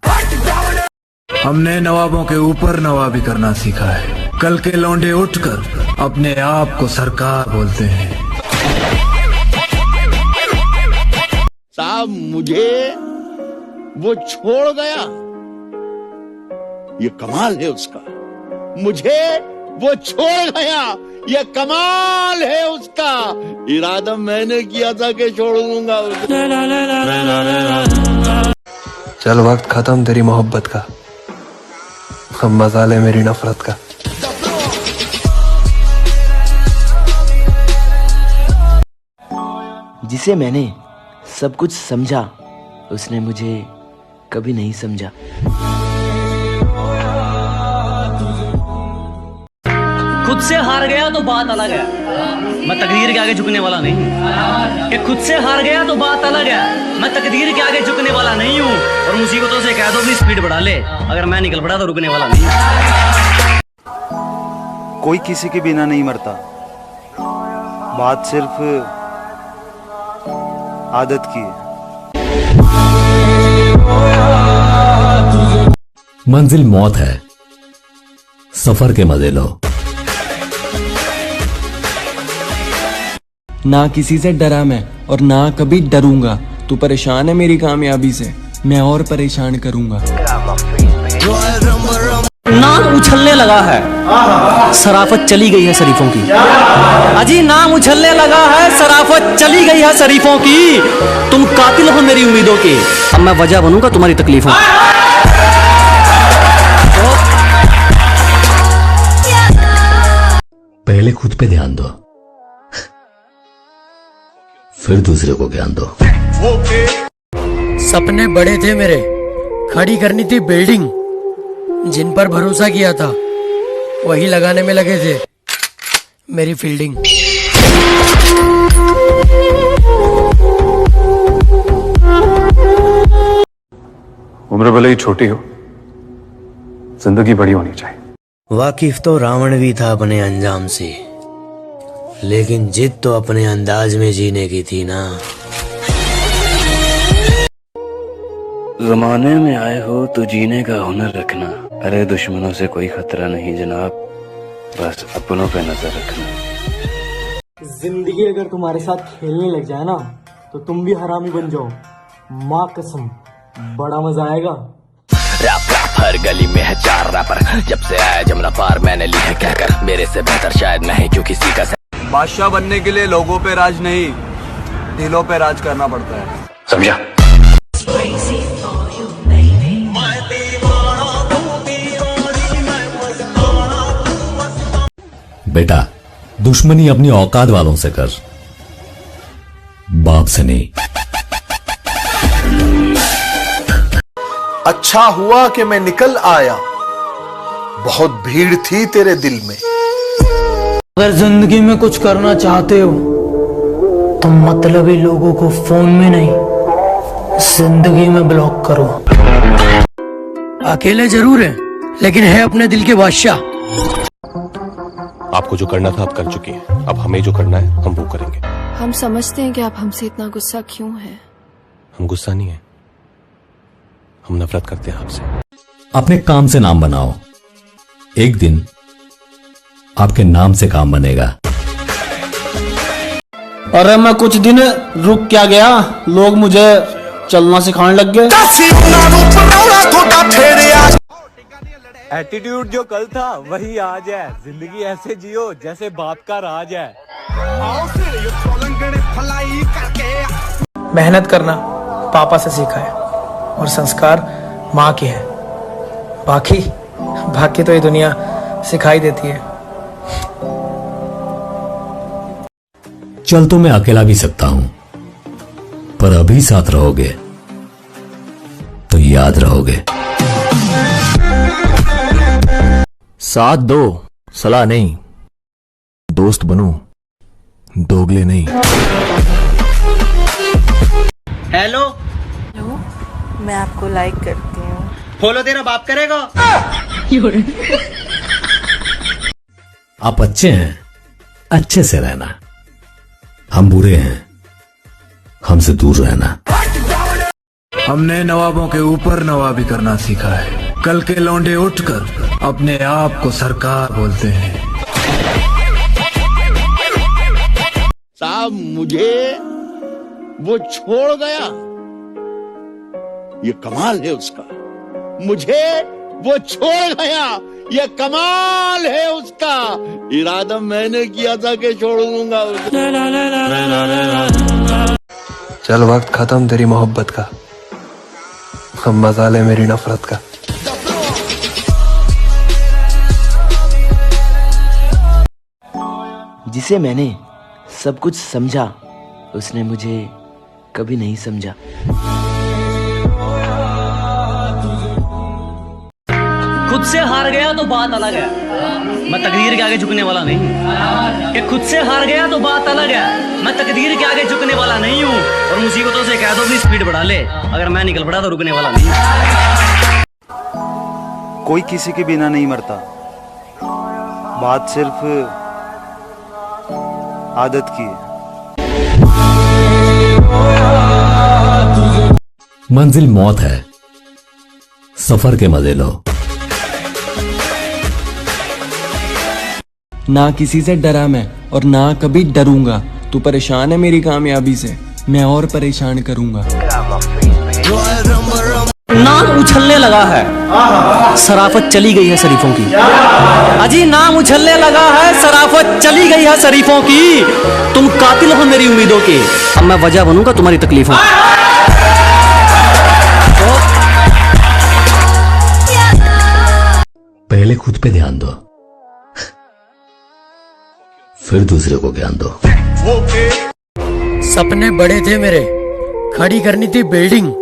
हमने नवाबों के ऊपर नवाबी करना सीखा है। कल के लौंडे उठकर अपने आप को सरकार बोलते हैं। साहब मुझे वो छोड़ गया, ये कमाल है उसका। मुझे वो छोड़ गया, ये कमाल है उसका। इरादा मैंने किया था कि छोड़ दूंगा उसको। चल वक्त खत्म तेरी मोहब्बत का, अब मजा ले मेरी नफरत का। जिसे मैंने सब कुछ समझा, उसने मुझे कभी नहीं समझा। खुद से हार गया तो बात अलग है, मैं तकदीर के आगे झुकने वाला नहीं। कि खुद से हार गया तो बात अलग है, मैं तकदीर के आगे झुकने वाला नहीं हूँ। और मुसीबतों से कह दो अपनी स्पीड बढ़ा ले, अगर मैं निकल पड़ा तो रुकने वाला नहीं। कोई किसी के बिना नहीं मरता, बात सिर्फ आदत की है। मंजिल मौत है, सफर के मजे लो। ना किसी से डरा मैं और ना कभी डरूंगा। तू परेशान है मेरी कामयाबी से, मैं और परेशान करूंगा। नाम उछलने लगा है, शराफत चली गई है शरीफों की। अजी नाम उछलने लगा है, शराफत चली गई है शरीफों की। तुम कातिल हो मेरी उम्मीदों के, अब मैं वजह बनूंगा तुम्हारी तकलीफों। पहले खुद पे ध्यान दो, फिर दूसरे को ज्ञान दो। सपने बड़े थे मेरे, खड़ी करनी थी बिल्डिंग। जिन पर भरोसा किया था वही लगाने में लगे थे मेरी फील्डिंग। उम्र भले ही छोटी हो, जिंदगी बड़ी होनी चाहिए। वाकिफ तो रावण भी था अपने अंजाम से, लेकिन जिद तो अपने अंदाज में जीने की थी ना। जमाने में आए हो तो जीने का हुनर रखना। अरे दुश्मनों से कोई खतरा नहीं जनाब, बस अपनों पे नजर रखना। जिंदगी अगर तुम्हारे साथ खेलने लग जाए ना, तो तुम भी हरामी बन जाओ। माँ कसम, बड़ा मजा आएगा। रैप हर गली में है 4 रैपर, जब से आया जमुना पार मैंने ली है कहकर, मेरे से बेहतर शायद मैं ही क्यों किसी का। बादशाह बनने के लिए लोगों पे राज नहीं, दिलों पे राज करना पड़ता है। समझा? बेटा, दुश्मनी अपनी औकात वालों से कर, बाप से नहीं। अच्छा हुआ कि मैं निकल आया, बहुत भीड़ थी तेरे दिल में। अगर जिंदगी में कुछ करना चाहते हो तो मतलबी लोगों को फोन में नहीं, जिंदगी में ब्लॉक करो। अकेले जरूर है, लेकिन है अपने दिल के बादशाह। आपको जो करना था आप कर चुकी हैं, अब हमें जो करना है हम वो करेंगे। हम समझते हैं कि आप हमसे इतना गुस्सा क्यों है। हम गुस्सा नहीं है, हम नफरत करते हैं आपसे। अपने काम से नाम बनाओ, एक दिन आपके नाम से काम बनेगा। अरे मैं कुछ दिन रुक क्या गया, लोग मुझे चलना सिखाने लग गए। एटीट्यूड जो कल था वही आज है। जिंदगी ऐसे जियो जैसे बाप का राज है। मेहनत करना पापा से सीखा है और संस्कार माँ के हैं। बाकी तो ये दुनिया सिखाई देती है। चल तो मैं अकेला भी सकता हूं, पर अभी साथ रहोगे तो याद रहोगे। साथ दो, सलाह नहीं, दोस्त बनो, दोगले नहीं। हेलो, मैं आपको लाइक करती हूँ। फॉलो तेरा बाप करेगा। आप अच्छे हैं, अच्छे से रहना। हम बुरे हैं, हमसे दूर रहना। हमने नवाबों के ऊपर नवाबी करना सीखा है। कल के लौंडे उठकर अपने आप को सरकार बोलते हैं। साहब मुझे वो छोड़ गया, ये कमाल है उसका। मुझे वो छोड़ गया, ये कमाल है उसका। इरादा मैंने किया था कि छोड़ दूंगा उसे। चल वक्त खत्म तेरी मोहब्बत का, हम मजा ले मेरी नफरत का। जिसे मैंने सब कुछ समझा, उसने मुझे कभी नहीं समझा। खुद से हार गया तो बात अलग है, मैं तकदीर के आगे झुकने वाला नहीं। कि खुद से हार गया तो बात अलग है, मैं तकदीर के आगे झुकने वाला नहीं हूँ। और मुसीबतों से कह दो अपनी स्पीड बढ़ा ले, अगर मैं निकल पड़ा तो रुकने वाला नहीं। कोई किसी के बिना नहीं मरता, बात सिर्फ आदत की है। मंजिल मौत है, सफर के मजे लो। ना किसी से डरा मैं और ना कभी डरूंगा। तू परेशान है मेरी कामयाबी से, मैं और परेशान करूंगा। नाम उछलने लगा है, शराफत चली गई है शरीफों की। अजी नाम उछलने लगा है, शराफत चली गई है शरीफों की। तुम कातिल हो मेरी उम्मीदों के, अब मैं वजह बनूंगा तुम्हारी तकलीफों। पहले खुद पे ध्यान दो, फिर दूसरे को ज्ञान दो। सपने बड़े थे मेरे, खड़ी करनी थी बिल्डिंग।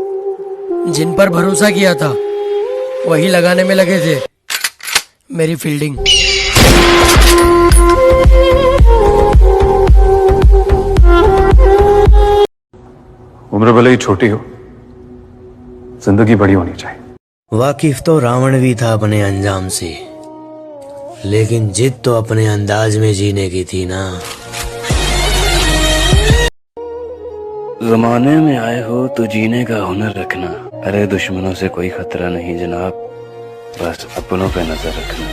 जिन पर भरोसा किया था वही लगाने में लगे थे मेरी फील्डिंग। उम्र भले ही छोटी हो, जिंदगी बड़ी होनी चाहिए। वाकिफ तो रावण भी था अपने अंजाम से, लेकिन जिद तो अपने अंदाज में जीने की थी ना। जमाने में आए हो तो जीने का हुनर रखना। अरे दुश्मनों से कोई खतरा नहीं जनाब, बस अपनों पे नजर रखना।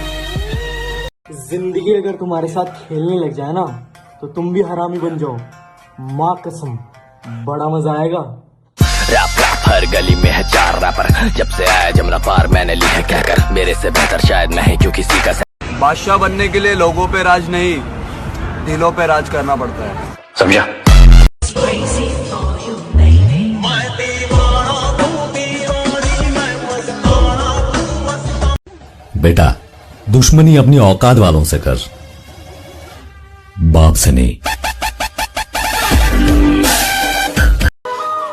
जिंदगी अगर तुम्हारे साथ खेलने लग जाए ना, तो तुम भी हरामी बन जाओ। माँ कसम, बड़ा मजा आएगा। रैप हर गली में है 4 रैपर, जब से आया जमना पार मैंने ली है कहकर, मेरे से बेहतर शायद मैं ही जो किसी का। बादशाह बनने के लिए लोगों पे राज नहीं, दिलों पे राज करना पड़ता है। समझा? बेटा, दुश्मनी अपनी औकात वालों से कर, बाप से नहीं।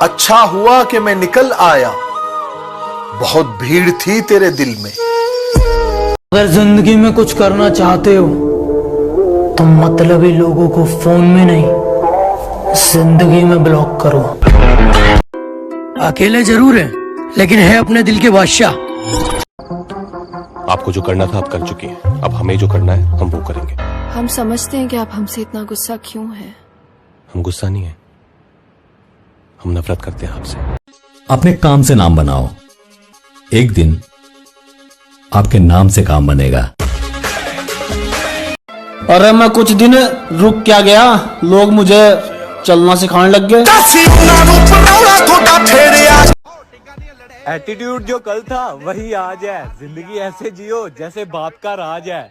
अच्छा हुआ कि मैं निकल आया, बहुत भीड़ थी तेरे दिल में। अगर जिंदगी में कुछ करना चाहते हो तो मतलबी लोगों को फोन में नहीं, जिंदगी में ब्लॉक करो। अकेले जरूर है, लेकिन है अपने दिल के बादशाह। आपको जो करना था आप कर चुकी हैं, अब हमें जो करना है हम वो करेंगे। हम समझते हैं कि आप हमसे इतना गुस्सा क्यों है। हम गुस्सा नहीं है, हम नफरत करते हैं आपसे। अपने काम से नाम बनाओ, एक दिन आपके नाम से काम बनेगा। अरे मैं कुछ दिन रुक क्या गया, लोग मुझे चलना सिखाने लग गए। एटीट्यूड जो कल था वही आज है। जिंदगी ऐसे जियो जैसे बाप का राज है।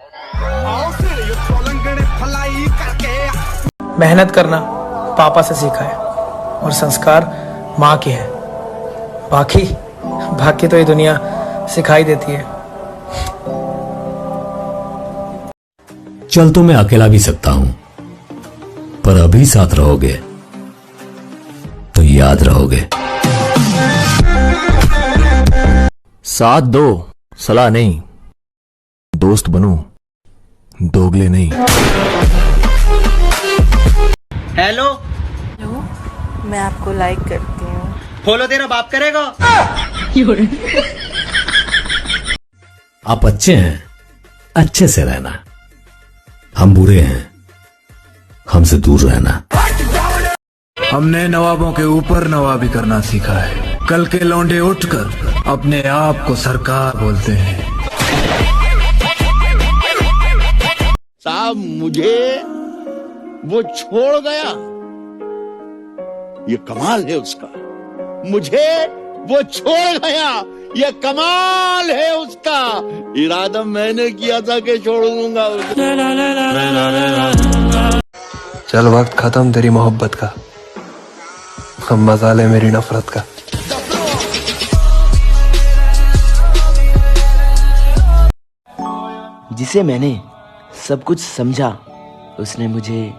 मेहनत करना पापा से सीखा है और संस्कार माँ के हैं। बाकी तो ये दुनिया सिखाई देती है। चल तो मैं अकेला भी सकता हूं, पर अभी साथ रहोगे तो याद रहोगे। साथ दो, सलाह नहीं। दोस्त बनूं, दोगले नहीं। हेलो, मैं आपको लाइक करती हूँ। फॉलो तेरा बाप करेगा। आप अच्छे हैं, अच्छे से रहना। हम बुरे हैं, हमसे दूर रहना। हमने नवाबों के ऊपर नवाबी करना सीखा है। कल के लौंडे उठकर अपने आप को सरकार बोलते हैं। साहब मुझे वो छोड़ गया, ये कमाल है उसका। मुझे वो छोड़ गया, ये कमाल है उसका। इरादा मैंने किया था कि छोड़ दूंगा उसे। चल वक्त खत्म तेरी मोहब्बत का, अब मजा ले मेरी नफरत का। जिसे मैंने सब कुछ समझा, उसने मुझे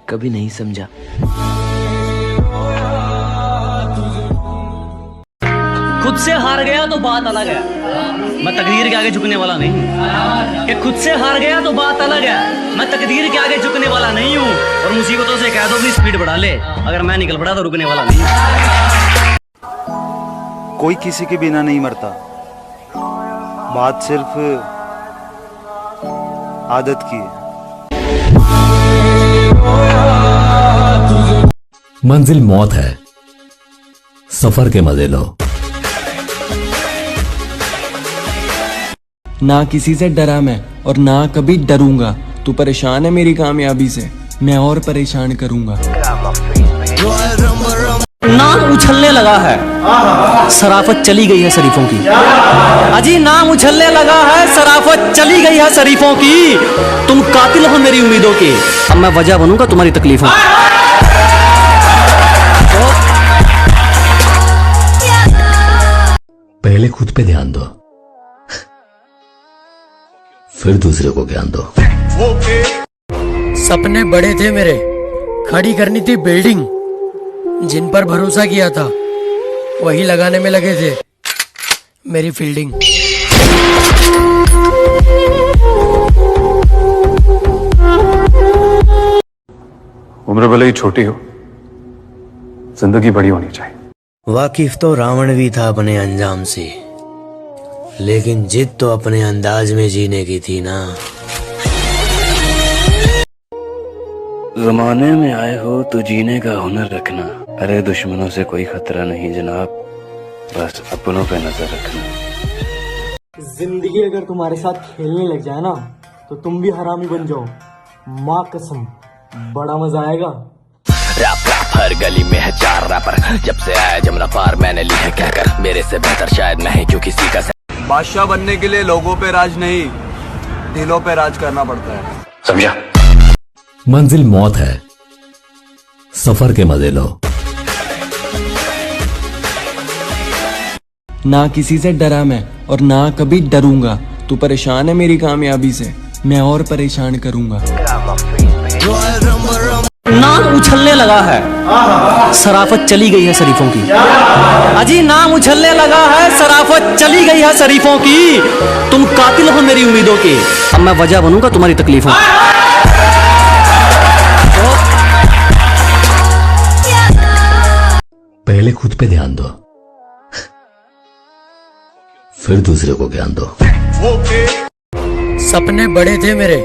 कभी नहीं समझा। खुद से हार गया तो बात अलग है, मैं तकदीर के आगे झुकने वाला नहीं। कि खुद से हार गया तो बात अलग है, मैं तकदीर के आगे झुकने वाला नहीं हूँ। और मुसीबतों से कह दो अपनी स्पीड बढ़ा ले, अगर मैं निकल पड़ा तो रुकने वाला नहीं। कोई किसी के बिना नहीं मरता, बात सिर्फ आदत की है। मंजिल मौत है, सफर के मजे लो। ना किसी से डरा मैं और ना कभी डरूंगा। तू परेशान है मेरी कामयाबी से, मैं और परेशान करूंगा। नाम उछलने लगा है, शराफत चली गई है शरीफों की। अजी नाम उछलने लगा है, शराफत चली गई है शरीफों की। तुम कातिल हो मेरी उम्मीदों के, अब मैं वजह बनूंगा तुम्हारी तकलीफों। पहले खुद पे ध्यान दो, फिर दूसरे को ज्ञान दो। सपने बड़े थे मेरे, खड़ी करनी थी बिल्डिंग। जिन पर भरोसा किया था वही लगाने में लगे थे मेरी फील्डिंग। उम्र भले ही छोटी हो, जिंदगी बड़ी होनी चाहिए। वाकिफ तो रावण भी था अपने अंजाम से, लेकिन जिद तो अपने अंदाज में जीने की थी ना। जमाने में आए हो तो जीने का हुनर रखना। अरे दुश्मनों से कोई खतरा नहीं जनाब, बस अपनों पे नजर रखना। जिंदगी अगर तुम्हारे साथ खेलने लग जाए ना, तो तुम भी हरामी बन जाओ। माँ कसम, बड़ा मजा आएगा। रैप हर गली में है 4 रैपर, जब से आया जमना पार मैंने ली है क्या कर। मेरे से बेहतर शायद मैं ही क्यों किसी का। बादशाह बनने के लिए लोगों पे राज नहीं, दिलों पे राज करना पड़ता है। समझा? मंजिल मौत है, सफर के मजे लो। ना किसी से डरा मैं और ना कभी डरूंगा। तू परेशान है मेरी कामयाबी से, मैं और परेशान करूंगा। नाम उछलने लगा है, शराफत चली गई है शरीफों की। अजी नाम उछलने लगा है, शराफत चली गई है शरीफों की। तुम कातिल हो मेरी उम्मीदों के, अब मैं वजह बनूंगा तुम्हारी तकलीफों। पहले खुद पे ध्यान दो, फिर दूसरे को ज्ञान दो। सपने बड़े थे मेरे,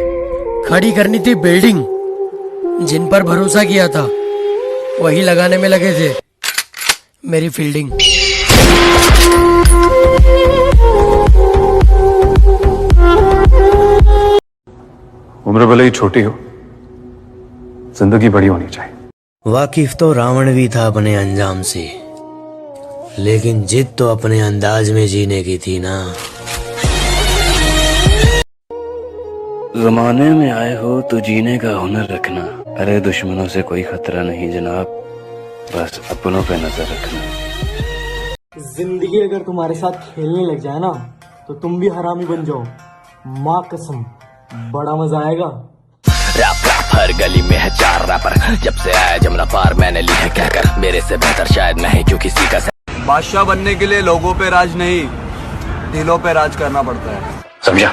खड़ी करनी थी बिल्डिंग। जिन पर भरोसा किया था वही लगाने में लगे थे मेरी फील्डिंग। उम्र भले ही छोटी हो, जिंदगी बड़ी होनी चाहिए। वाकिफ तो रावण भी था अपने अंजाम से, लेकिन जिद तो अपने अंदाज में जीने की थी ना। जमाने में आए हो तो जीने का हुनर रखना। अरे दुश्मनों से कोई खतरा नहीं जनाब, बस अपनों पे नजर रखना। जिंदगी अगर तुम्हारे साथ खेलने लग जाए ना तो तुम भी हरामी बन जाओ। माँ कसम, बड़ा मजा आएगा। रैप रैप हर गली में है 4 रैपर, जब से आया जमुना पार मैंने ली है कहकर, मेरे से बेहतर शायद मैं ही क्यों किसी का। बादशाह बनने के लिए लोगों पे राज नहीं, दिलों पे राज करना पड़ता है। समझा?